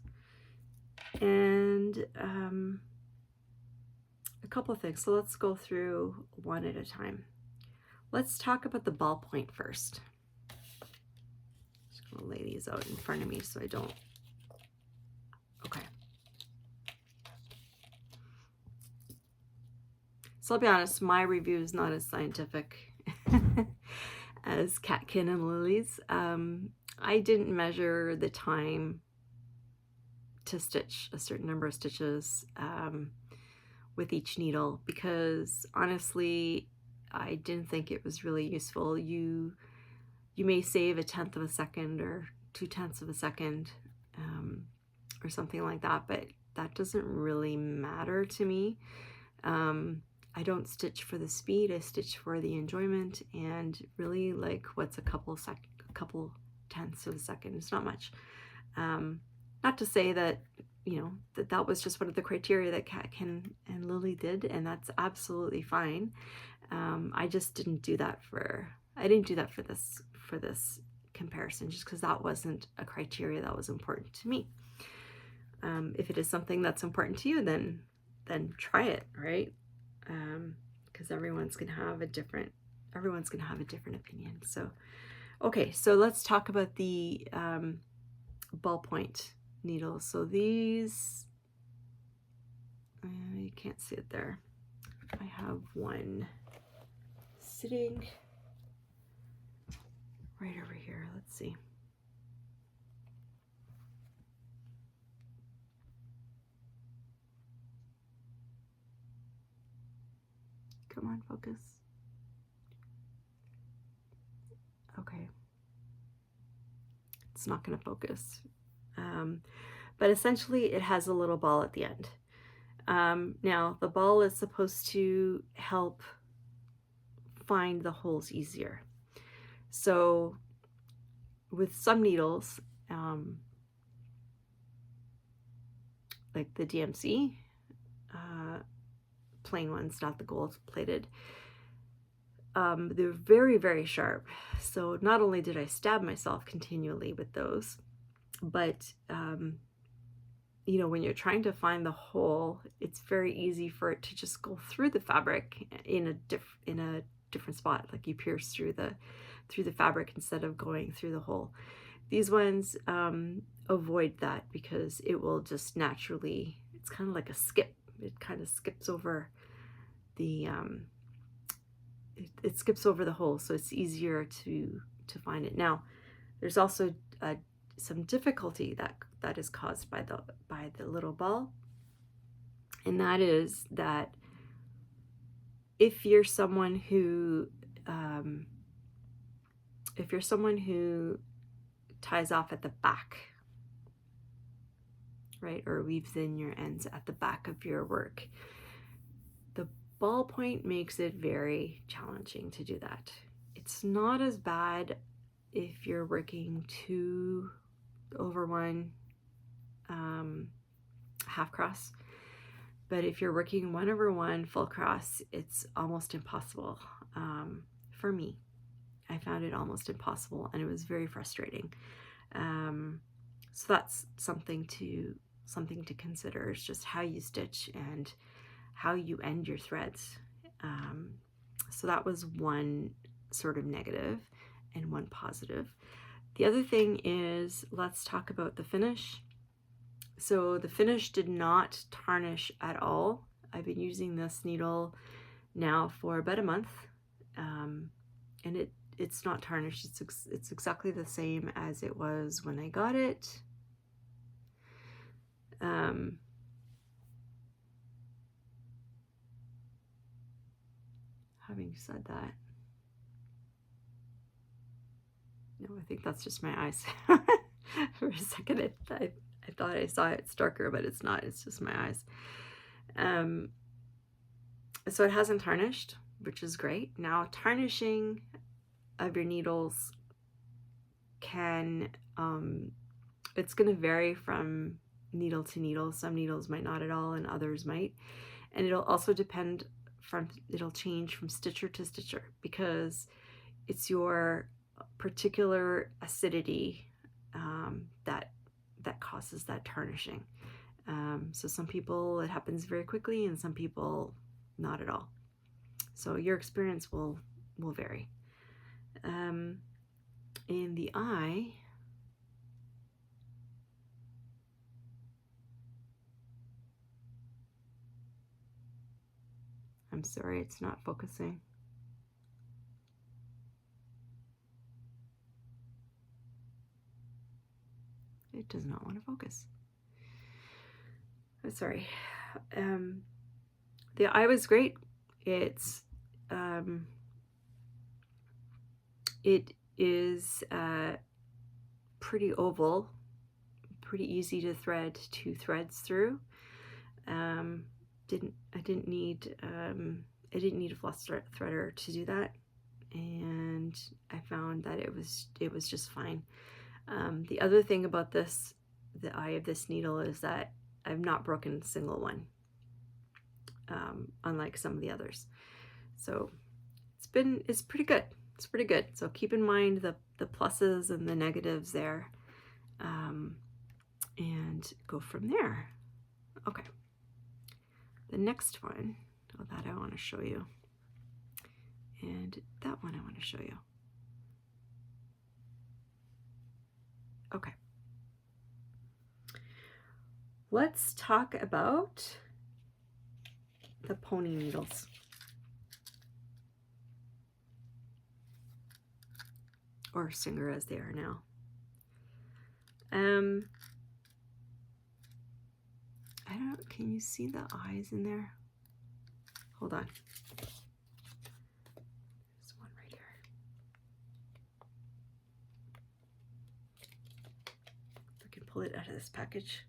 And a couple of things. So let's go through one at a time. Let's talk about the ballpoint first. Just gonna lay these out in front of me so I don't. Okay. So I'll be honest, my review is not as scientific as Catkin and Lily's. I didn't measure the time to stitch a certain number of stitches with each needle because honestly, I didn't think it was really useful. You may save 1/10 of a second or 2/10 of a second or something like that, but that doesn't really matter to me. I don't stitch for the speed, I stitch for the enjoyment, and really like what's a couple tenths of a second. It's not much. Not to say that, you know, that was just one of the criteria that Catkin and Lily did, and that's absolutely fine. I just didn't do that for this comparison, just because that wasn't a criteria that was important to me. If it is something that's important to you, then try it, right? Because everyone's gonna have a different opinion. So okay, so let's talk about the ballpoint needles. So these, you can't see it there. I have one sitting right over here. Let's see. Come on, focus. Okay. It's not going to focus. But essentially it has a little ball at the end. Now the ball is supposed to help find the holes easier. So with some needles, like the DMC, plain ones, not the gold plated, they're very, very sharp. So not only did I stab myself continually with those, but you know, when you're trying to find the hole, it's very easy for it to just go through the fabric in a different spot. Like you pierce through the fabric instead of going through the hole. These ones avoid that because it will just naturally, it's kind of like a skip. It kind of skips over the it skips over the hole, so it's easier to find it. Now there's also some difficulty that is caused by the little ball, and that is that if you're someone who ties off at the back, right, or weaves in your ends at the back of your work, the ballpoint makes it very challenging to do that. It's not as bad if you're working 2/1 half cross, but if you're working 1/1 full cross, it's almost impossible. For me, I found it almost impossible, and it was very frustrating. So that's something to consider, is just how you stitch and how you end your threads. So that was one sort of negative and one positive. The other thing is, let's talk about the finish. So the finish did not tarnish at all. I've been using this needle now for about a month, and it's not tarnished. It's exactly the same as it was when I got it. Having said that, no, I think that's just my eyes. For a second, I thought I saw it's darker, but it's not. It's just my eyes. So it hasn't tarnished, which is great. Now, tarnishing of your needles can, it's going to vary from needle to needle. Some needles might not at all, and others might. And it'll also it'll change from stitcher to stitcher, because it's your particular acidity causes that tarnishing. So some people it happens very quickly, and some people not at all. So your experience will vary. In the eye, I'm sorry, it's not focusing. It does not want to focus. I'm sorry. The eye was great. It is pretty oval, pretty easy to thread 2 threads through. I didn't need a floss threader to do that, and I found that it was just fine. The other thing about the eye of this needle is that I've not broken a single one, unlike some of the others. So it's pretty good. It's pretty good. So keep in mind the pluses and the negatives there, and go from there. Okay. The next one, that I want to show you, and that one I want to show you. Okay. Let's talk about the pony needles. Or Singer as they are now. I don't, can you see the eyes in there? Hold on. There's one right here. If I can pull it out of this package.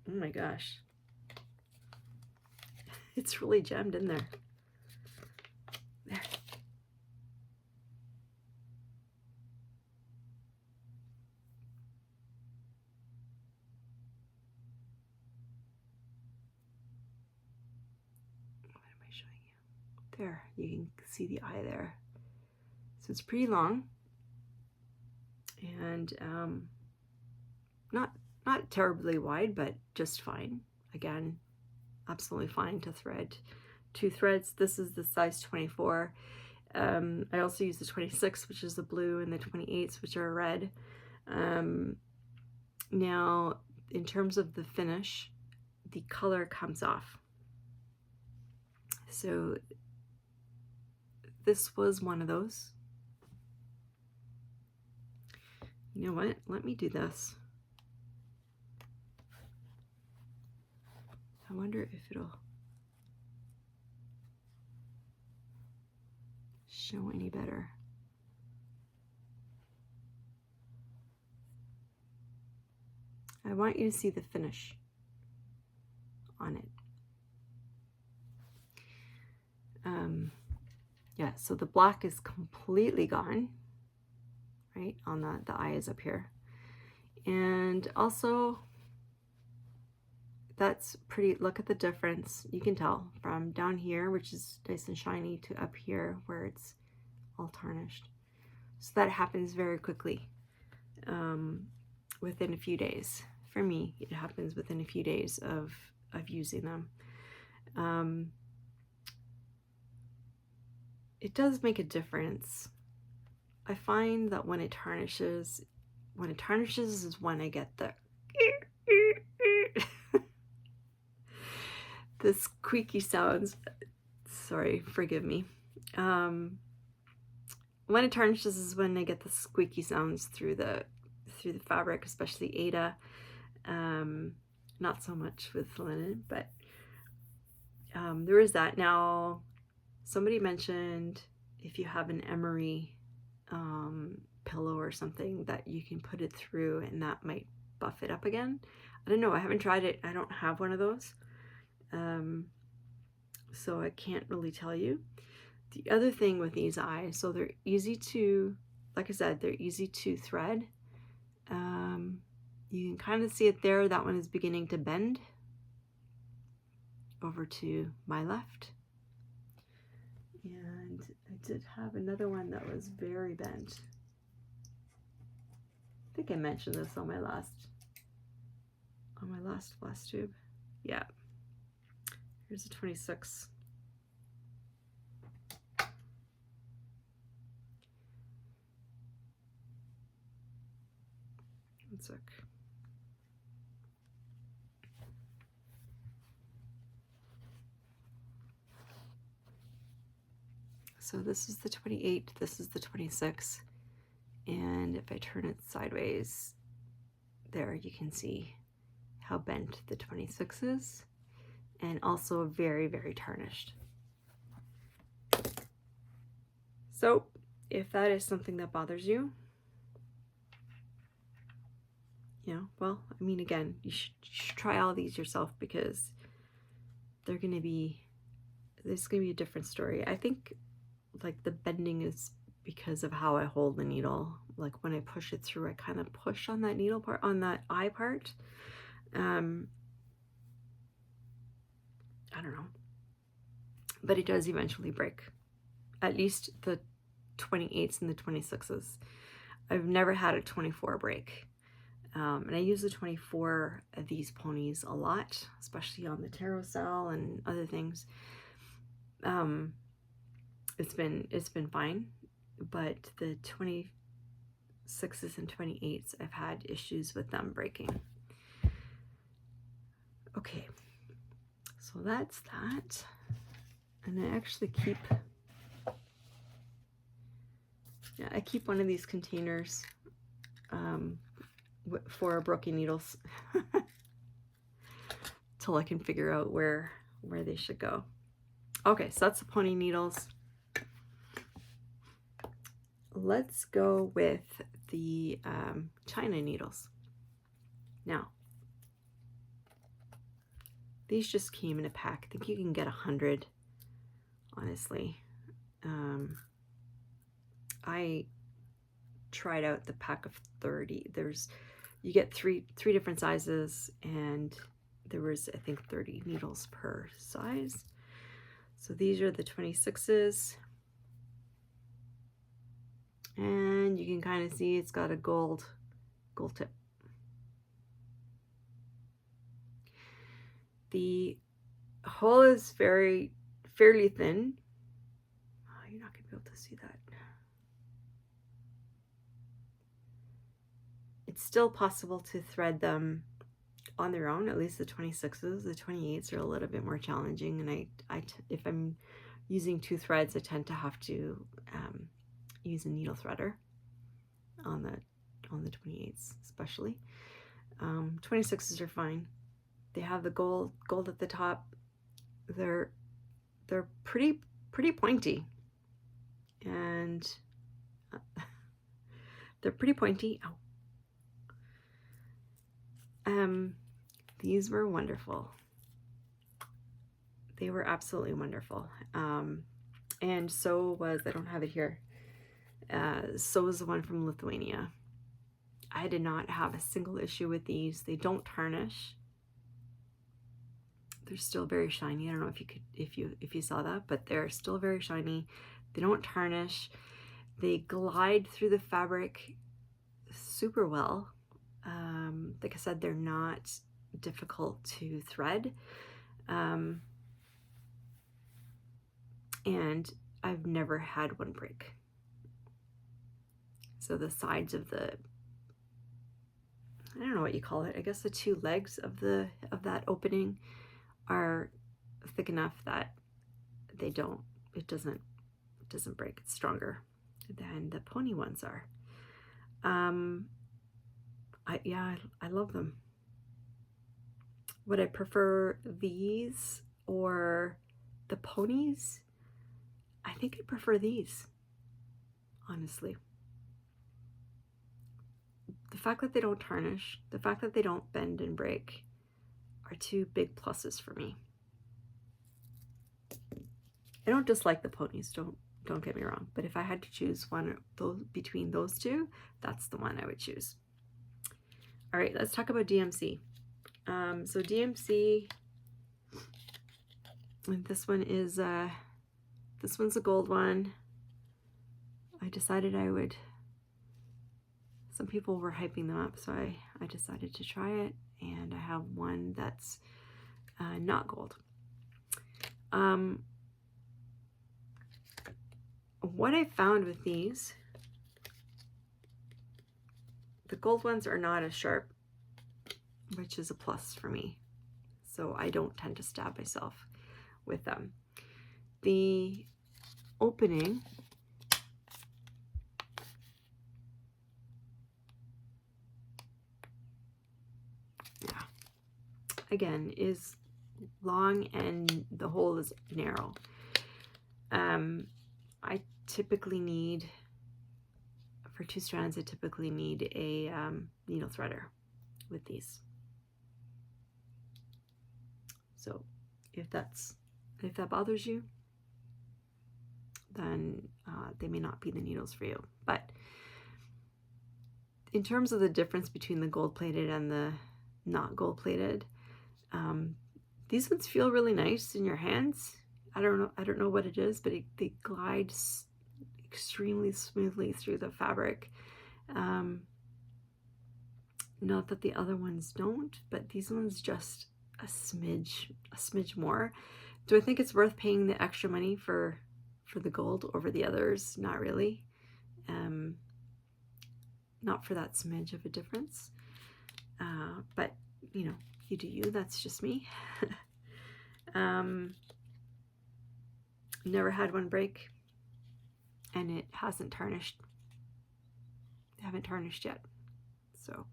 Oh my gosh. It's really jammed in there. There. There, you can see the eye there. So it's pretty long, and not terribly wide, but just fine. Again, absolutely fine to thread 2 threads. This is the size 24. I also use the 26, which is the blue, and the 28s, which are red. Now, in terms of the finish, the color comes off. So this was one of those. You know what? Let me do this. I wonder if it'll show any better. I want you to see the finish on it. Yeah, so the black is completely gone, right? On the eye is up here. And also, that's pretty, look at the difference. You can tell from down here, which is nice and shiny, to up here where it's all tarnished. So that happens very quickly, within a few days. For me, it happens within a few days of using them. It does make a difference. I find that when it tarnishes is when I get the the squeaky sounds. Sorry, forgive me. When it tarnishes is when I get the squeaky sounds through the fabric, especially Aida. Not so much with linen, but there is that. Now, somebody mentioned if you have an emery pillow or something that you can put it through and that might buff it up again. I don't know. I haven't tried it. I don't have one of those. So I can't really tell you. The other thing with these eyes, so they're easy to, like I said, they're easy to thread. You can kind of see it there. That one is beginning to bend over to my left. And I did have another one that was very bent. think I mentioned this on my last Flosstube. Yeah. Here's a 26. One sec. So this is the 28, this is the 26, and if I turn it sideways, there you can see how bent the 26 is, and also very, very tarnished. So if that is something that bothers you, well, I mean, again, you should try all these yourself, because there's gonna be a different story. I think like the bending is because of how I hold the needle. Like when I push it through, I kind of push on that needle part, on that eye part. I don't know, but it does eventually break. At least the 28s and the 26s. I've never had a 24 break. And I use the 24 of these ponies a lot, especially on the carousel and other things. It's been fine, but the 26s and 28s, I've had issues with them breaking. Okay, so that's that. And I actually keep one of these containers for broken needles till I can figure out where they should go. Okay, so that's the pony needles. Let's go with the China needles. Now, these just came in a pack. I think you can get 100, honestly. I tried out the pack of 30. You get three different sizes, and there was, I think, 30 needles per size. So these are the 26s. And you can kind of see it's got a gold tip. The hole is fairly thin. Oh, you're not going to be able to see that. It's still possible to thread them on their own, at least the 26s. The 28s are a little bit more challenging, and if I'm using 2 threads, I tend to have to use a needle threader on the 28s, especially. 26s are fine. They have the gold at the top. They're pretty pointy, and they're pretty pointy. Ow. These were wonderful. They were absolutely wonderful. And so was, I don't have it here, so was the one from Lithuania. I did not have a single issue with these. They don't tarnish. They're still very shiny. I don't know if you saw that, but they're still very shiny. They don't tarnish. They glide through the fabric super well. Like I said, they're not difficult to thread. And I've never had one break. So the sides of the, I don't know what you call it, I guess the 2 legs of that opening are thick enough that it doesn't break. It's stronger than the pony ones are. I love them. Would I prefer these or the ponies? I think I prefer these, honestly. The fact that they don't tarnish, the fact that they don't bend and break are 2 big pluses for me. I don't dislike the ponies, don't get me wrong, but if I had to choose one between those 2, that's the one I would choose. All right, let's talk about DMC. So DMC, this one is this one's a gold one. I decided I would some people were hyping them up, so I decided to try it, and I have one that's not gold. What I found with these, the gold ones are not as sharp, which is a plus for me. So I don't tend to stab myself with them. The opening, yeah, again, is long and the hole is narrow. I typically need, for 2 strands, I typically need a needle threader with these. So if that bothers you, then they may not be the needles for you. But in terms of the difference between the gold-plated and the not gold-plated, these ones feel really nice in your hands. I don't know what it is, but they glide extremely smoothly through the fabric. Not that the other ones don't, but these ones just a smidge more. Do I think it's worth paying the extra money for the gold over the others? Not really. Not for that smidge of a difference. But you know, you do you. That's just me. Never had one break, and it hasn't tarnished. They haven't tarnished yet. So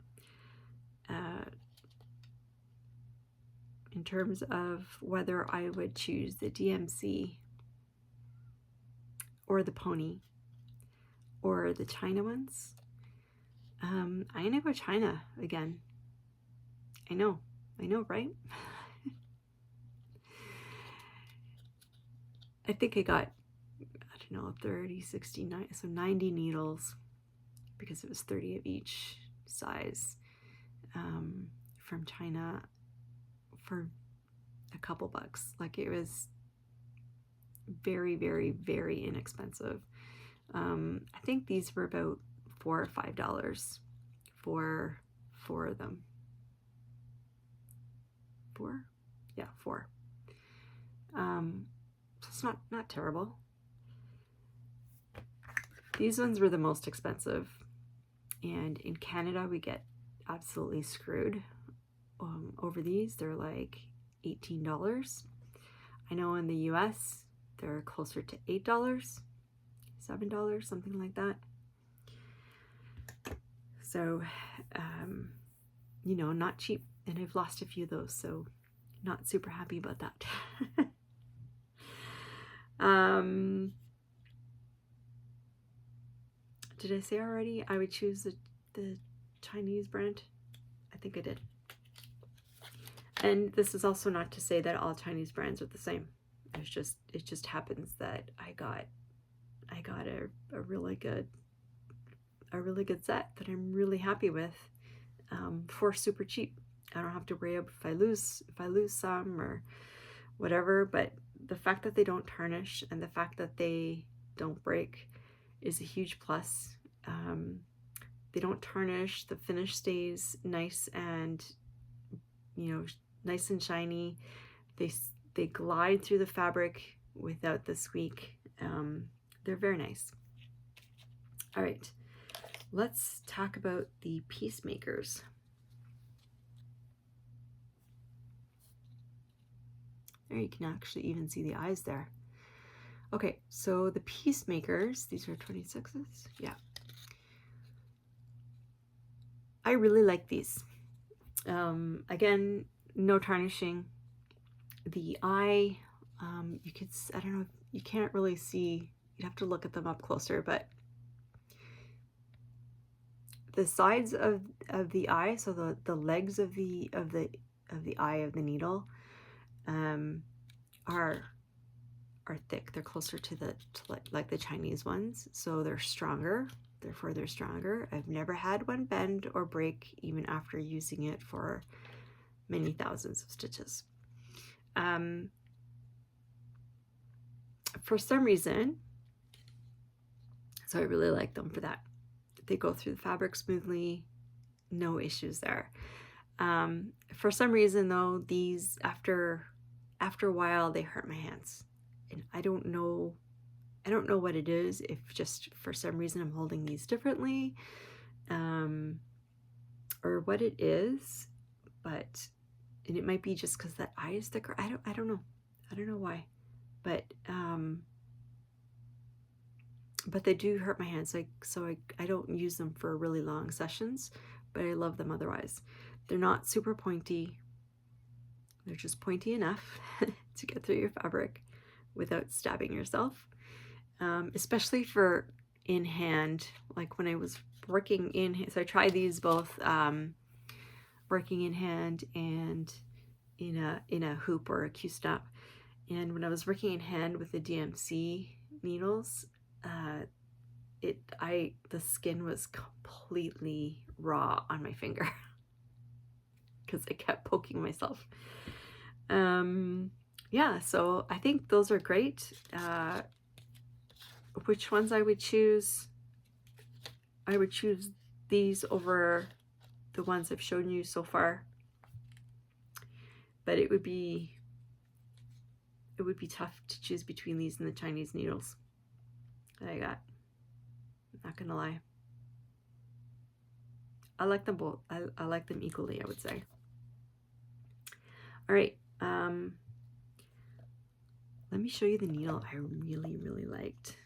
in terms of whether I would choose the DMC or the pony or the China ones, I'm gonna go China again. I know, right? I think I got, I don't know, 30, 69, so 90 needles, because it was 30 of each size, from China for a couple bucks. Like, it was very, very, very inexpensive. I think these were about $4 or $5 for 4 of them. 4? Yeah, 4. So it's not terrible. These ones were the most expensive, and in Canada we get absolutely screwed over these. They're like $18. I know in the US they're closer to $8, $7, something like that. So you know, not cheap, and I've lost a few of those, so not super happy about that. Did I say already I would choose the Chinese brand? I think I did. And this is also not to say that all Chinese brands are the same. It just happens that I got a really good set that I'm really happy with, for super cheap. I don't have to worry about if I lose some or whatever, but the fact that they don't tarnish and the fact that they don't break is a huge plus. They don't tarnish, the finish stays nice and, you know, nice and shiny. They glide through the fabric without the squeak. They're very nice. All right, let's talk about the Peacemakers. There, you can actually even see the eyes there. Okay, so the Peacemakers, these are 26s. Yeah. I really like these. Again, no tarnishing. The eye, you could, I don't know, you can't really see, you'd have to look at them up closer, but the sides of the eye, so the legs of the eye of the needle, are thick. They're closer to like the Chinese ones, so they're stronger. Therefore, they're stronger. I've never had one bend or break, even after using it for many thousands of stitches. For some reason, so I really like them for that. They go through the fabric smoothly, no issues there. For some reason though, these after a while they hurt my hands, and I don't know what it is, if just for some reason I'm holding these differently, or what it is, and it might be just because that eye is thicker. I don't know why, but they do hurt my hands, so I don't use them for really long sessions, but I love them otherwise. They're not super pointy. They're just pointy enough to get through your fabric without stabbing yourself. Especially for in hand, like when I was working in hand. So I tried these both working in hand and in a hoop or a Q-snap. And when I was working in hand with the DMC needles, the skin was completely raw on my finger because I kept poking myself. Yeah, so I think those are great. Which ones I would choose? I would choose these over the ones I've shown you so far, but it would be tough to choose between these and the Chinese needles that I got. I'm not gonna lie. I like them both. I like them equally, I would say. All right, let me show you the needle I really, really liked.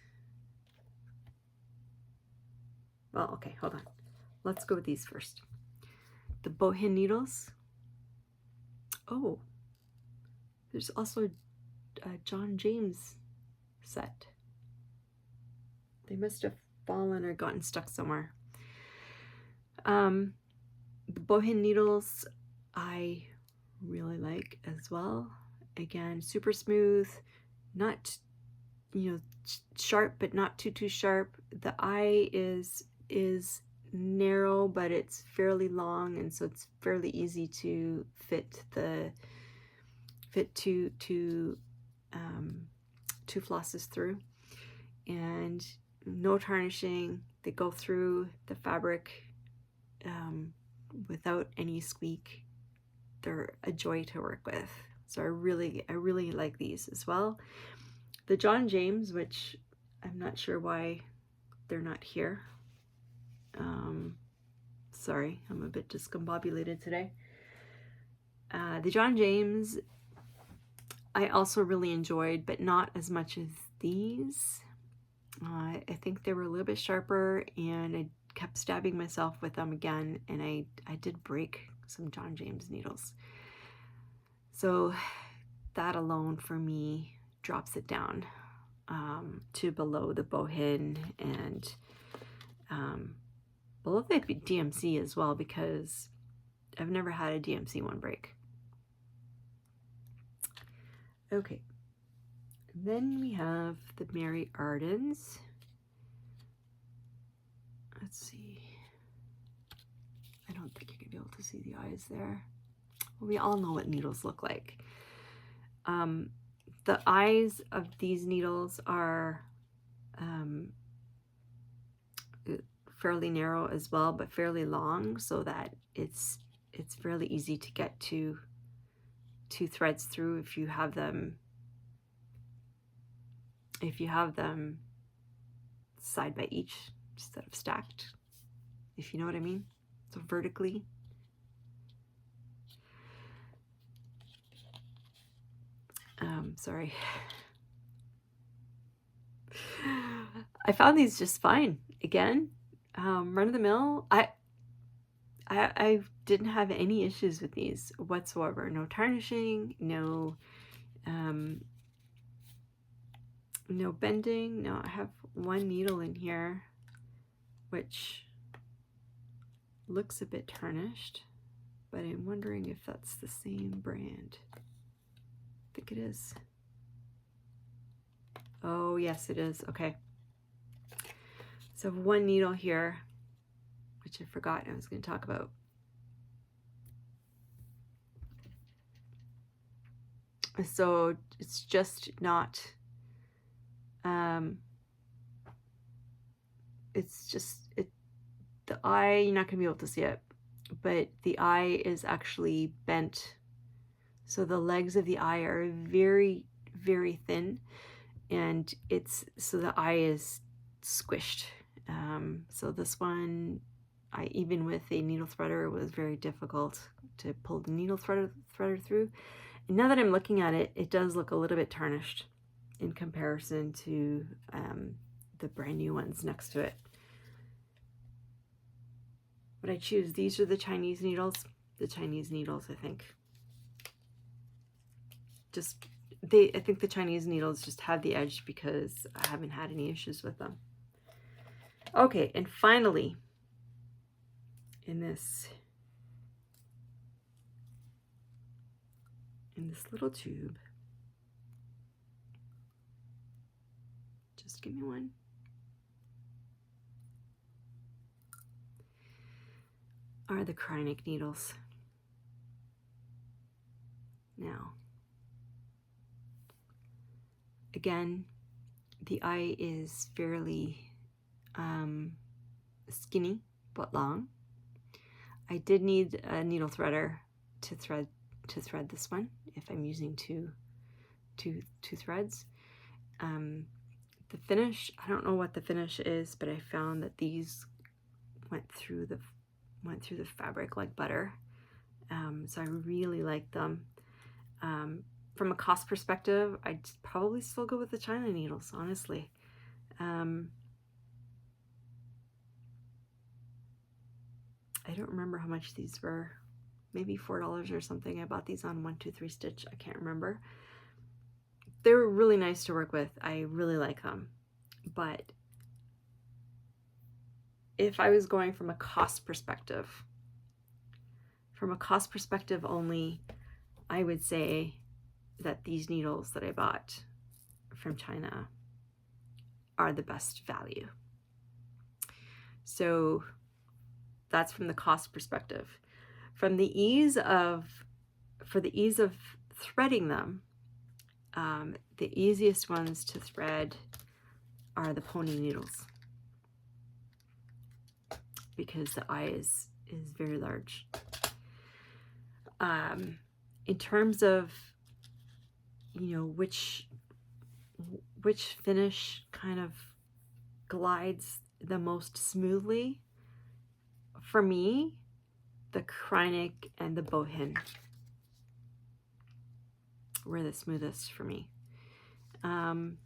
Well, okay, hold on. Let's go with these first. The bohin needles. Oh, there's also a John James set. They must have fallen or gotten stuck somewhere. The bohin needles I really like as well. Again, super smooth, not, you know, sharp, but not too sharp. The eye is narrow, but it's fairly long, and so it's fairly easy to fit two flosses through, and no tarnishing. They go through the fabric without any squeak. They're a joy to work with. So I really like these as well. The John James, which I'm not sure why they're not here. Sorry, I'm a bit discombobulated today. The John James I also really enjoyed, but not as much as these. I think they were a little bit sharper, and I kept stabbing myself with them again, and I did break some John James needles. So that alone for me drops it down to below the bohin and below the DMC as well, because I've never had a DMC one break. Okay, then we have the Mary Ardens. Let's see. I don't think you're gonna be able to see the eyes there. We all know what needles look like. The eyes of these needles are fairly narrow as well, but fairly long, so that it's fairly easy to get two threads through if you have them side by each instead of stacked, if you know what I mean. So vertically. Sorry. I found these just fine. Again, run of the mill. I didn't have any issues with these whatsoever. No tarnishing, no bending. No, I have one needle in here which looks a bit tarnished, but I'm wondering if that's the same brand. I think it is. Oh, yes, it is. Okay. So one needle here, which I forgot I was going to talk about. So it's just not, the eye, you're not gonna be able to see it, but the eye is actually bent. So the legs of the eye are very, very thin, and so the eye is squished. So this one, even with a needle threader, it was very difficult to pull the needle threader through. And now that I'm looking at it, it does look a little bit tarnished in comparison to the brand new ones next to it. But I choose, these are the Chinese needles. The Chinese needles, I think. I think the Chinese needles just have the edge because I haven't had any issues with them. Okay, and finally, in this little tube, just give me one. Are the Chronic needles. Now, again, the eye is fairly skinny but long. I did need a needle threader to thread this one if I'm using two threads. The finish, I don't know what the finish is, but I found that these went through the fabric like butter. So I really like them. From a cost perspective, I'd probably still go with the China needles, honestly. I don't remember how much these were. Maybe $4 or something. I bought these on 123 Stitch. I can't remember. They were really nice to work with. I really like them. But if I was going from a cost perspective only, I would say that these needles that I bought from China are the best value. So that's from the cost perspective. For the ease of threading them, the easiest ones to thread are the pony needles because the eye is very large. In terms of, you know, which finish kind of glides the most smoothly, for me, the Chronic and the Bohin were the smoothest for me. And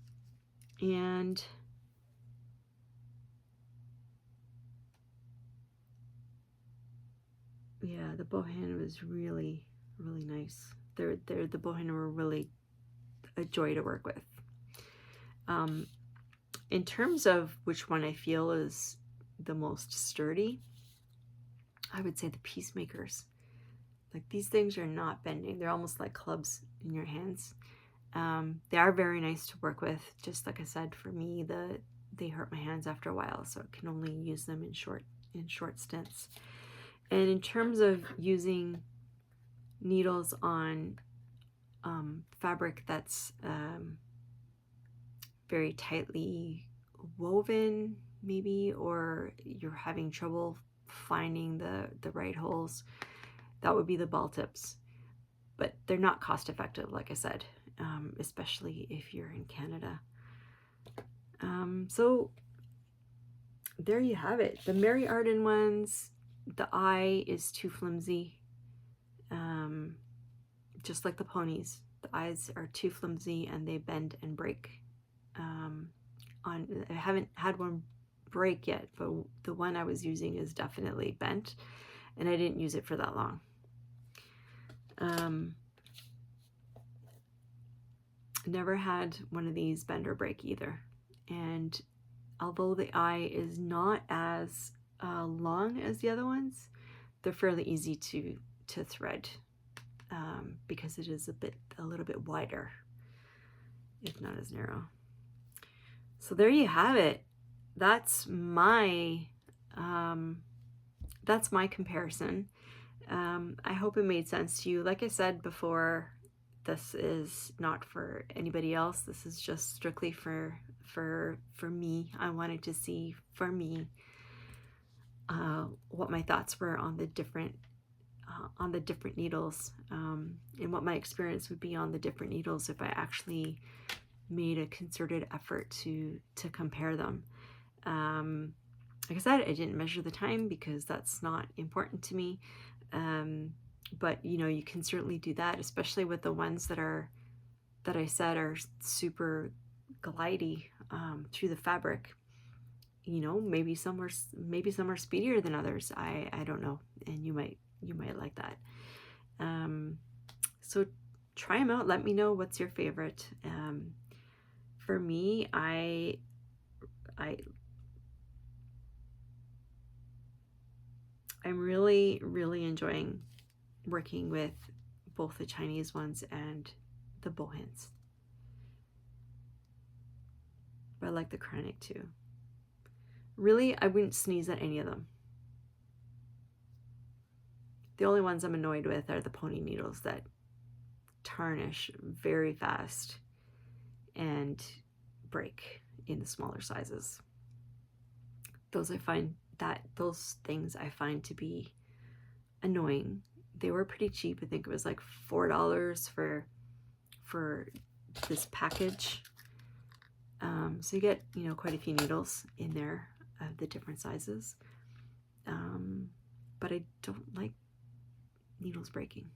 yeah, the Bohin was really, really nice. The Bohin were really a joy to work with. In terms of which one I feel is the most sturdy, I would say the Peacemakers. Like, these things are not bending. They're almost like clubs in your hands. They are very nice to work with. Just like I said, for me, they hurt my hands after a while, so I can only use them in short stints. And in terms of using needles on fabric that's very tightly woven, maybe, or you're having trouble finding the right holes, that would be the ball tips. But they're not cost effective, like I said, especially if you're in Canada. So there you have it. The Mary Arden ones, the eye is too flimsy. Just like the ponies, the eyes are too flimsy and they bend and break. I haven't had one break yet, but the one I was using is definitely bent, and I didn't use it for that long. Never had one of these bend or break either. And although the eye is not as long as the other ones, they're fairly easy to thread because it is a little bit wider, if not as narrow. So there you have it. That's my comparison. I hope it made sense to you. Like I said before, this is not for anybody else. This is just strictly for me. I wanted to see, for me, what my thoughts were on the different needles, and what my experience would be on the different needles if I actually made a concerted effort to compare them. Like I said, I didn't measure the time because that's not important to me. But you know, you can certainly do that, especially with the ones that I said are super glidey through the fabric. You know, maybe some are speedier than others. I don't know, and you might like that. So try them out. Let me know what's your favorite. For me, I'm really enjoying working with both the Chinese ones and the bowhens. But I like the Kreinik too. Really, I wouldn't sneeze at any of them. The only ones I'm annoyed with are the pony needles that tarnish very fast and break in the smaller sizes. Those things I find to be annoying. They were pretty cheap. I think it was like $4 for this package. So you get, you know, quite a few needles in there of the different sizes. But I don't like needles breaking.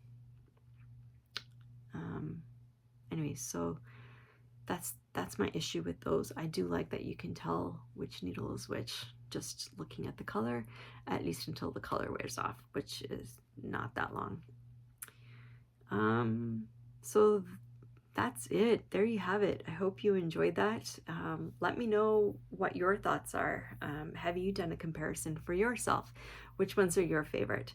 Anyway, so that's my issue with those. I do like that you can tell which needle is which just looking at the color, at least until the color wears off, which is not that long. So that's it. There you have it. I hope you enjoyed that. Let me know what your thoughts are. Have you done a comparison for yourself? Which ones are your favorite?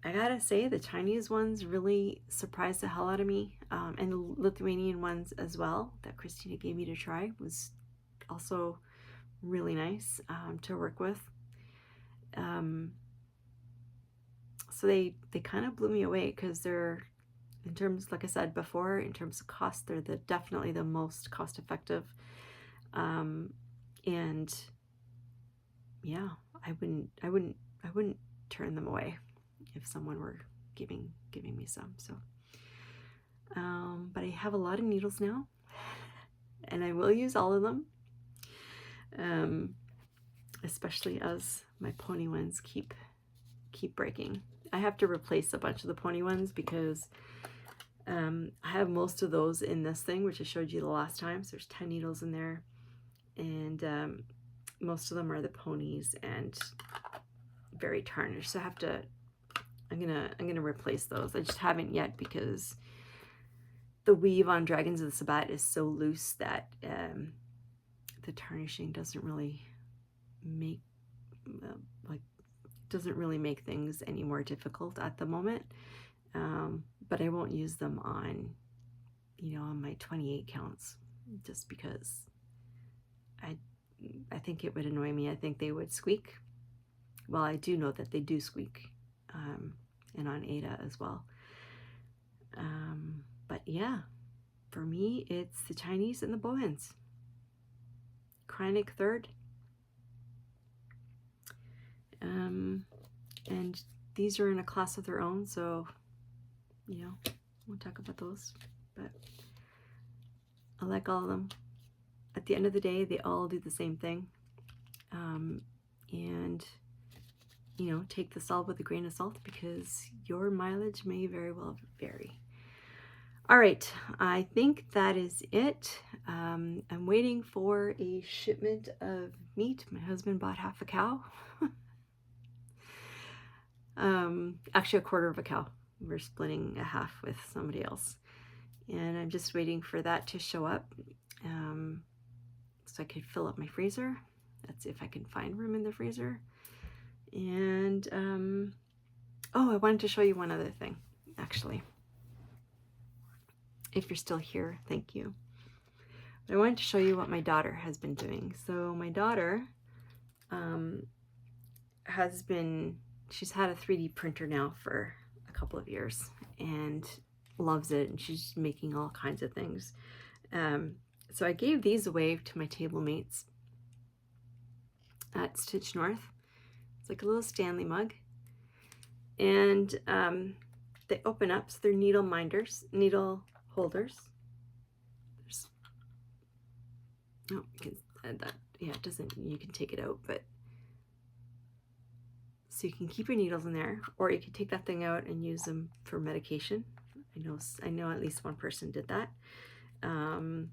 I gotta say, the Chinese ones really surprised the hell out of me, and the Lithuanian ones as well that Christina gave me to try was also really nice to work with. So they kind of blew me away because they're, in terms, like I said before, in terms of cost, they're definitely the most cost effective. And yeah, I wouldn't turn them away if someone were giving me some. So but I have a lot of needles now, and I will use all of them, especially as my pony ones keep breaking. I have to replace a bunch of the pony ones because I have most of those in this thing, which I showed you the last time. So there's 10 needles in there, and most of them are the ponies and very tarnished. So I have to, I'm gonna replace those. I just haven't yet because the weave on Dragons of the Sabbat is so loose that the tarnishing doesn't really make make things any more difficult at the moment. But I won't use them on, you know, on my 28 counts, just because I think it would annoy me. I think they would squeak. Well, I do know that they do squeak, and on Ada as well. But yeah, for me, it's the Chinese and the bowhens. Kreinik third. And these are in a class of their own, so, you know, we'll talk about those. But I like all of them. At the end of the day, they all do the same thing. And, you know, take this all with a grain of salt because your mileage may very well vary. All right, I think that is it. I'm waiting for a shipment of meat. My husband bought half a cow. Actually, a quarter of a cow. We're splitting a half with somebody else. And I'm just waiting for that to show up so I could fill up my freezer. That's if I can find room in the freezer. And, oh, I wanted to show you one other thing, actually. If you're still here, thank you. But I wanted to show you what my daughter has been doing. So my daughter she's had a 3D printer now for a couple of years and loves it, and she's making all kinds of things. So I gave these away to my table mates, at Stitch North. It's like a little Stanley mug. And they open up, so they're needle minders, needle holders. There's, oh, you can add that. Yeah, it doesn't, you can take it out, but so you can keep your needles in there, or you can take that thing out and use them for medication. I know at least one person did that. And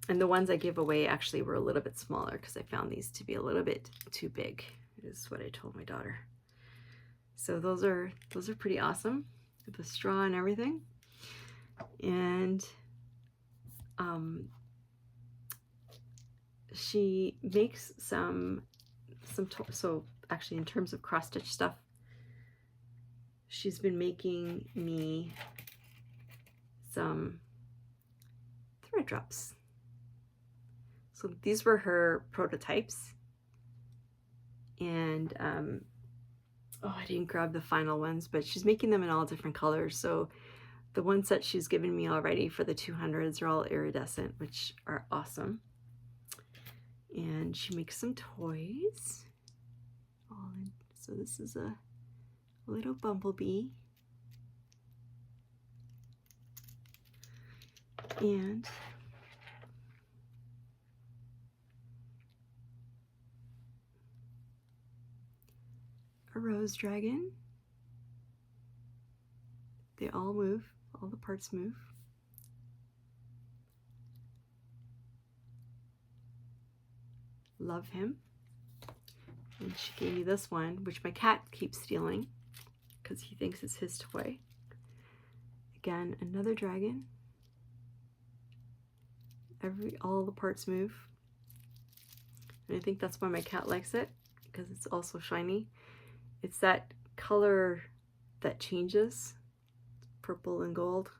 the ones I give away actually were a little bit smaller because I found these to be a little bit too big, is what I told my daughter. So those are pretty awesome with the straw and everything. And she makes some so actually in terms of cross stitch stuff, she's been making me some thread drops. So these were her prototypes, and oh, I didn't grab the final ones, but she's making them in all different colors. So the ones that she's given me already for the 200s are all iridescent, which are awesome. And she makes some toys. So this is a little bumblebee. And a rose dragon. They all move, all the parts move. Love him. And she gave me this one, which my cat keeps stealing because he thinks it's his toy. Again, another dragon. All the parts move. And I think that's why my cat likes it, because it's also shiny. It's that color that changes, purple and gold,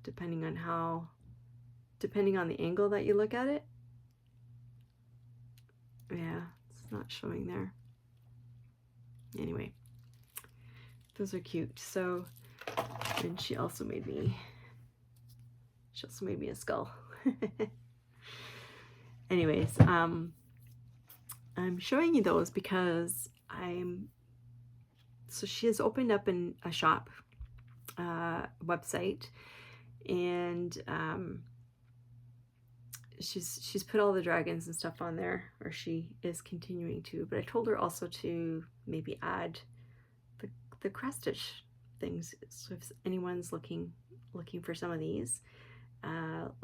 depending on the angle that you look at it. Yeah, it's not showing there. Anyway, those are cute. So, and she also made me a skull. Anyways, I'm showing you those because so she has opened up a shop website, and she's put all the dragons and stuff on there, or she is continuing to, but I told her also to maybe add the cross stitch things. So if anyone's looking for some of these,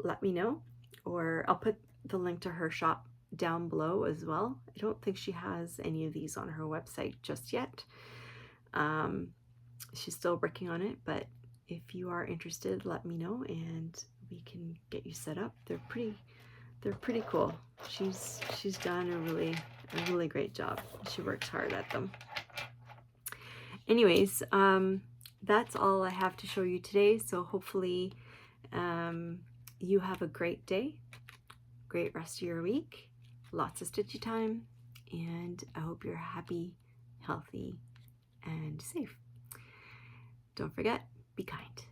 let me know, or I'll put the link to her shop down below as well. I don't think she has any of these on her website just yet. She's still working on it, but if you are interested, let me know and we can get you set up. They're pretty cool. She's done a really great job. She works hard at them. Anyways, that's all I have to show you today. So hopefully you have a great day, great rest of your week, lots of stitchy time, and I hope you're happy, healthy, and safe. Don't forget, be kind.